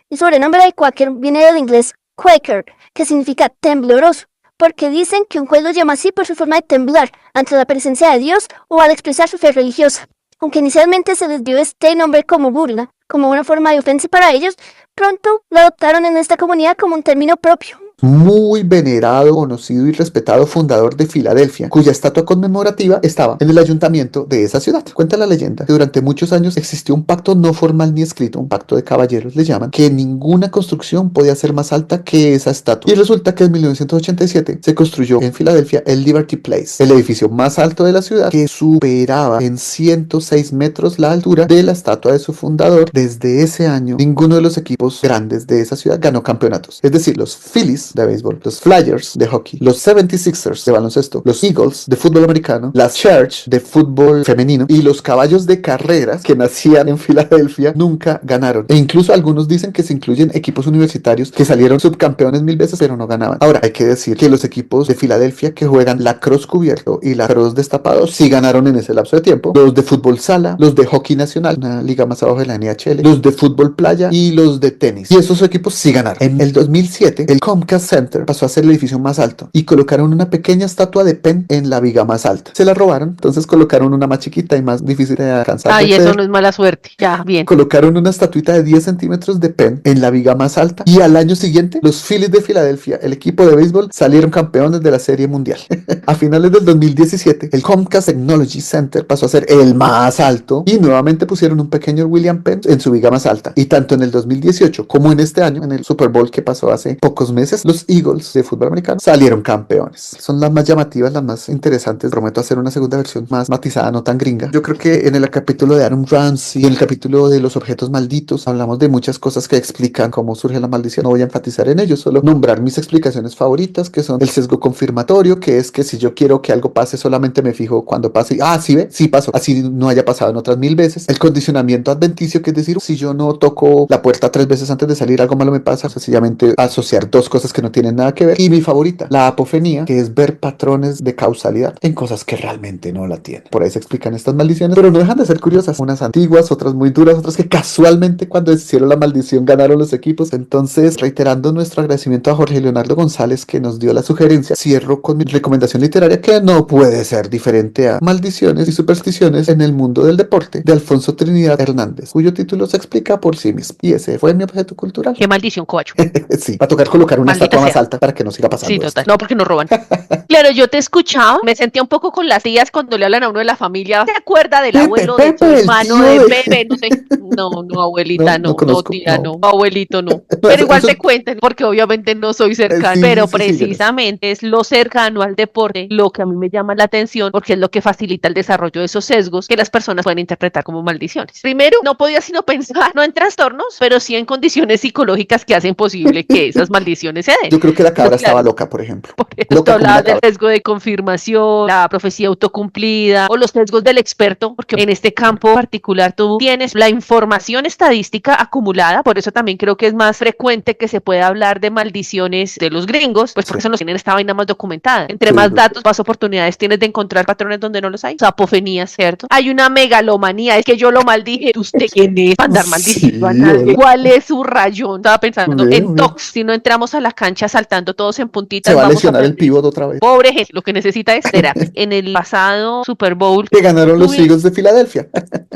El sobrenombre de Quaker viene del inglés Quaker, que significa tembloroso, porque dicen que un juez lo llama así por su forma de temblar ante la presencia de Dios o al expresar su fe religiosa. Aunque inicialmente se les dio este nombre como burla, como una forma de ofensa para ellos, pronto lo adoptaron en esta comunidad como un término propio. Muy venerado, conocido y respetado fundador de Filadelfia, cuya estatua conmemorativa estaba en el ayuntamiento de esa ciudad. Cuenta la leyenda que durante muchos años existió un pacto no formal ni escrito, un pacto de caballeros le llaman, que ninguna construcción podía ser más alta que esa estatua. Y resulta que en 1987 se construyó en Filadelfia el Liberty Place, el edificio más alto de la ciudad, que superaba en 106 metros la altura de la estatua de su fundador. Desde ese año, ninguno de los equipos grandes de esa ciudad ganó campeonatos. Es decir, los Phillies Phillies de béisbol, los Flyers de hockey, los 76ers de baloncesto, los Eagles de fútbol americano, las Sharks de fútbol femenino y los Caballos de carreras que nacían en Filadelfia nunca ganaron. E incluso algunos dicen que se incluyen equipos universitarios que salieron subcampeones 1000 veces pero no ganaban. Ahora, hay que decir que los equipos de Filadelfia que juegan lacrosse cubierto y lacrosse destapado sí ganaron en ese lapso de tiempo. Los de fútbol sala, los de hockey nacional, una liga más abajo de la NHL, los de fútbol playa y los de tenis. Y esos equipos sí ganaron. En el 2007, el Comcast Center pasó a ser el edificio más alto y colocaron una pequeña estatua de Penn en la viga más alta. Se la robaron, entonces colocaron una más chiquita y más difícil de alcanzar. Ay, eso no es mala suerte. Ya, bien. Colocaron una estatuita de 10 centímetros de Penn en la viga más alta y al año siguiente, los Phillies de Filadelfia, el equipo de béisbol, salieron campeones de la Serie Mundial. A finales del 2017, el Comcast Technology Center pasó a ser el más alto y nuevamente pusieron un pequeño William Penn en su viga más alta. Y tanto en el 2018 como en este año, en el Super Bowl que pasó hace pocos meses, los Eagles de fútbol americano salieron campeones. Son las más llamativas, las más interesantes. Prometo hacer una segunda versión más matizada, no tan gringa. Yo creo que en el capítulo de Aaron Ramsey y en el capítulo de los objetos malditos hablamos de muchas cosas que explican cómo surge la maldición. No voy a enfatizar en ello, solo nombrar mis explicaciones favoritas, que son el sesgo confirmatorio, que es que si yo quiero que algo pase, solamente me fijo cuando pase. Ah, sí ve, sí pasó, así no haya pasado en otras 1000 veces. El condicionamiento adventicio, que es decir, si yo no toco la puerta 3 veces antes de salir, algo malo me pasa. Sencillamente asociar dos cosas que no tienen nada que ver. Y mi favorita, la apofenía, que es ver patrones de causalidad en cosas que realmente no la tienen. Por ahí se explican estas maldiciones, pero no dejan de ser curiosas. Unas antiguas, otras muy duras, otras que casualmente cuando hicieron la maldición ganaron los equipos. Entonces, reiterando nuestro agradecimiento a Jorge Leonardo González que nos dio la sugerencia, cierro con mi recomendación literaria, que no puede ser diferente a Maldiciones y supersticiones en el mundo del deporte, de Alfonso Trinidad Hernández, cuyo título se explica por sí mismo. Y ese fue mi objeto cultural. Qué maldición, coacho. Sí, va a tocar colocar una Maldita estatua más sea. alta para que no siga pasando Sí, esto. total. No, porque nos roban. Claro, yo te he escuchado, me sentía un poco con las tías cuando le hablan a uno de la familia. ¿Se acuerda del Pepe, abuelo, de tu Pepe, el hermano, tío de de- Pepe? No sé. No, abuelita, No no, conozco, tía, no. no, abuelito, no. No, Pero igual eso- te cuenten, porque obviamente no soy cercana. sí, Pero sí, sí, gracias. precisamente es lo cercano al deporte lo que a mí me llama la atención, porque es lo que facilita el desarrollo de esos sesgos que las personas pueden interpretar como maldiciones. Primero, no podía sino pensar, no en trastornos, pero sí en condiciones psicológicas que hacen posible que esas maldiciones se den. Yo creo que la cabra Pero claro, estaba loca, por ejemplo. por eso Loca tú como una hablabas del cabra. sesgo de confirmación, la profecía autocumplida o los sesgos del experto, porque en este campo particular tú tienes la información estadística acumulada, por eso también creo que es más frecuente que se pueda hablar de maldiciones de los gringos, pues porque Sí. eso nos tienen esta vaina más documentada. Entre Sí, más sí. datos, más oportunidades tienes de encontrar patrones donde no los hay. Apofonías, ¿cierto? Hay una megalomanía, es que yo lo maldije. ¿Usted quién es para andar maldiciendo a Sí, nadie? ¿verdad? ¿Cuál es su rayón? Estaba pensando Muy bien, en muy bien. tox. Si no entramos a la cancha saltando todos en puntitas, Se va a vamos lesionar el perder. pívot otra vez. Pobre gente, lo que necesita es terapia. En el pasado Super Bowl, Que ganaron los Uy. Eagles de Filadelfia.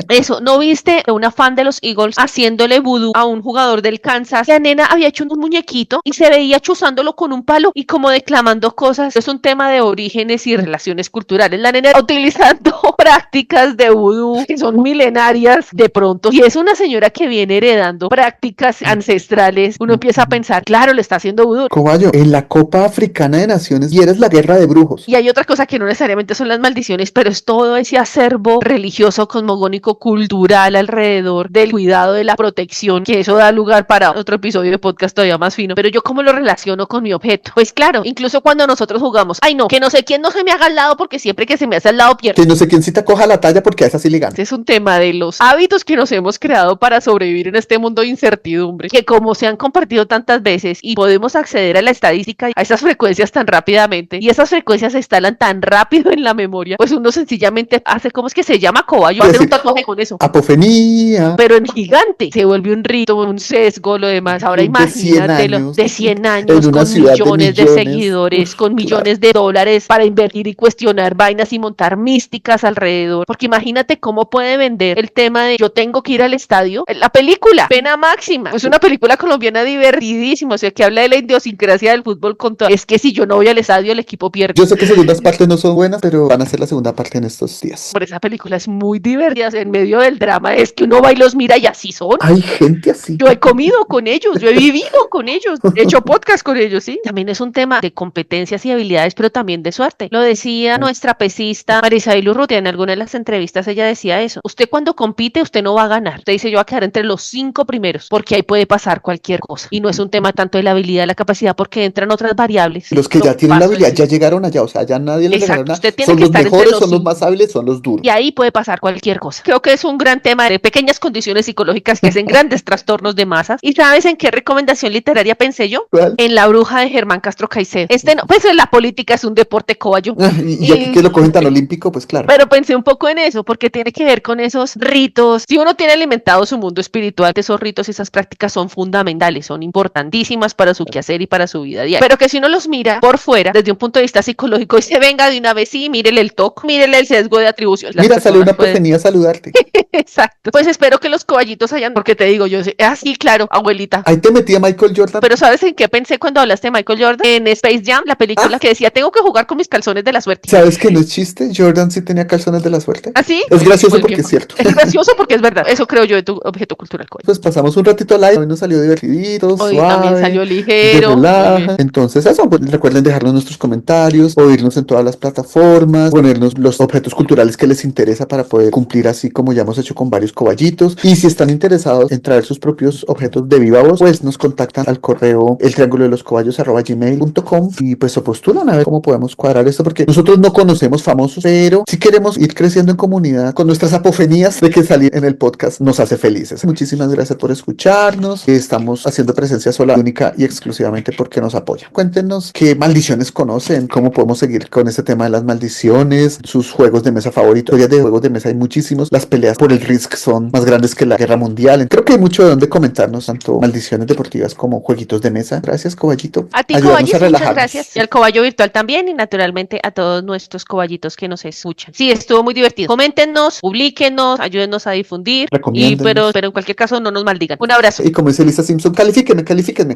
eso, ¿no viste una fan de los Eagles haciéndole vudú a un jugador del Kansas? La nena había hecho un muñequito y se veía chuzándolo con un palo y como declamando cosas. Es un tema de orígenes y relaciones culturales. La nena utilizando prácticas de vudú que son milenarias de pronto. Y es una señora que viene heredando prácticas ancestrales. Uno empieza a pensar, claro, le está haciendo vudú. Cobayo, en la Copa Africana de Naciones y eres la guerra de brujos. Y hay otra cosa que no necesariamente son las maldiciones, pero es todo ese acervo religioso, cosmogónico, cultural alrededor del cuidado de la protección, que eso da lugar para otro episodio de podcast todavía más fino. Pero yo cómo lo relaciono con mi objeto. Pues claro, incluso cuando nosotros jugamos, ay no, que no sé quién no se me haga al lado porque siempre que se me hace al lado pierdo. Que no sé quién cita coja la talla porque a esa sí le gana. Este es un tema de los hábitos que nos hemos creado para sobrevivir en este mundo de incertidumbre, que como se han compartido tantas veces y podemos acceder a la estadística, a esas frecuencias tan rápidamente, y esas frecuencias se instalan tan rápido en la memoria, pues uno sencillamente hace, ¿cómo es que se llama, cobayo? Hacer un tatuaje con eso. Apofenía. Pero en gigante, se vuelve un rito, un sesgo, lo demás. Ahora De 100 imagínatelo, años, de 100 en años, una con ciudad de millones de millones. seguidores, Uf, con claro. millones de dólares para invertir y cuestionar vainas y montar místicas alrededor. Porque imagínate cómo puede vender el tema de yo tengo que ir al estadio. La película, Pena Máxima, es una película colombiana divertidísima, o sea, que habla de la idiosincrasia del fútbol con todo. Es que si yo no voy al estadio, el equipo pierde. Yo sé que segundas partes no son buenas, pero van a ser la segunda parte en estos días. Por esa película es muy divertida, o sea, en medio del drama es que uno va y los mira y así son. Hay gente así. Yo he comido con ellos, yo he vivido con ellos, he hecho podcast con ellos, ¿sí? También es un tema de competencias y habilidades, pero también de suerte. Lo decía nuestra pesista Marisabel Urrutia en alguna de las entrevistas, ella decía eso. Usted cuando compite, usted no va a ganar. Usted dice, yo voy a quedar entre los 5 primeros, porque ahí puede pasar cualquier cosa. Y no es un tema tanto de la habilidad, la capacidad porque entran otras variables. Los que Lo ya tienen la paso habilidad es- ya llegaron allá, o sea, ya nadie les Exacto, regaló nada. usted tiene Son que los estar entre mejores, los son los cinco. más hábiles, son los duros. Y ahí puede pasar cualquier cosa. Creo que es un gran tema de pequeñas condiciones psicológicas que hacen grandes trastornos de masas. ¿Y sabes en qué recomendación literaria pensé yo? ¿Cuál? En La bruja de Germán Castro Caicedo. No, pues la política es un deporte cobayo. Y aquí que lo cogen tan olímpico, pues claro. Pero pensé un poco en eso, porque tiene que ver con esos ritos. Si uno tiene alimentado su mundo espiritual, esos ritos y esas prácticas son fundamentales, son importantísimas para su quehacer y para su vida diaria. Pero que si uno los mira por fuera, desde un punto de vista psicológico, y se venga de una vez, sí, mírele el toque, mírele el sesgo de atribución. Las Mira, sale personas una pueden- pequeña a saludarte. Exacto. Pues espero que los coballitos hayan, porque te digo, yo sé, sí, claro, abuelita. Ahí te metía Michael Jordan. Pero ¿sabes en qué pensé cuando hablaste de Michael Jordan? En Space Jam, la película que decía, tengo que jugar con mis calzones de la suerte. ¿Sabes que no es chiste? Jordan sí tenía calzones de la suerte. ¿Ah, sí? Es gracioso Muy porque bien. es cierto. Es gracioso porque es verdad. Eso creo yo de tu objeto cultural. Coy. Pues pasamos un ratito live, hoy nos salió divertidito, Hoy suave, también salió de ligero. Muy relaja. bien. Entonces eso, pues, recuerden dejarnos nuestros comentarios, oírnos en todas las plataformas, ponernos los objetos culturales que les interesa para poder cumplir así como ya hemos hecho con varios coballitos. Y si están interesados en traer sus propios objetos de viva voz, pues nos contactan al correo eltriangulodeloscobayos@gmail.com y pues se postulan a ver cómo podemos cuadrar esto, porque nosotros no conocemos famosos, pero si queremos ir creciendo en comunidad con nuestras apofanías de que salir en el podcast nos hace felices. Muchísimas gracias por escucharnos. Estamos haciendo presencia sola, única y exclusivamente porque nos apoyan. Cuéntenos qué maldiciones conocen, cómo podemos seguir con este tema de las maldiciones, sus juegos de mesa favoritos. Historias de juegos de mesa hay muchísimos. Las peleas por el Risk son más grandes que la guerra mundial. Creo que hay mucho de donde comentarnos, tanto maldiciones deportivas como jueguitos de mesa. Gracias, Coballito. A ti, Ayudarnos Coballis, a muchas relajarnos. gracias. Y al coballo virtual también, y naturalmente a todos nuestros coballitos que nos escuchan. Sí, estuvo muy divertido. Coméntenos, publíquenos, ayúdennos a difundir. Recomiéndennos. Pero en cualquier caso, no nos maldigan. Un abrazo. Y como dice Lisa Simpson, califíquenme.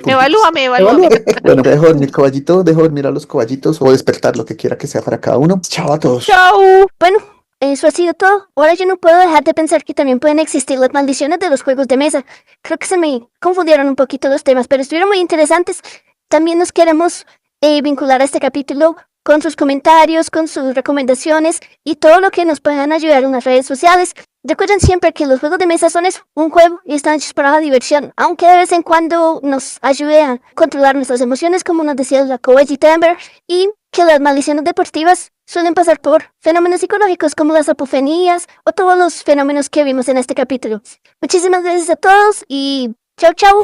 Evalúame. Bueno, dejo dormir Coballito, dejo dormir a los coballitos o despertar, lo que quiera que sea para cada uno. Chao a todos. Chao. Bueno, eso ha sido todo. Ahora yo no puedo dejar de pensar que también pueden existir las maldiciones de los juegos de mesa. Creo que se me confundieron un poquito los temas, pero estuvieron muy interesantes. También nos queremos vincular a este capítulo con sus comentarios, con sus recomendaciones y todo lo que nos puedan ayudar en las redes sociales. Recuerden siempre que los juegos de mesa son eso, un juego y están hechos para la diversión, aunque de vez en cuando nos ayude a controlar nuestras emociones, como nos decía la Coballita Amber, y que las maldiciones deportivas suelen pasar por fenómenos psicológicos como las apofanías o todos los fenómenos que vimos en este capítulo. Muchísimas gracias a todos y chao, chao.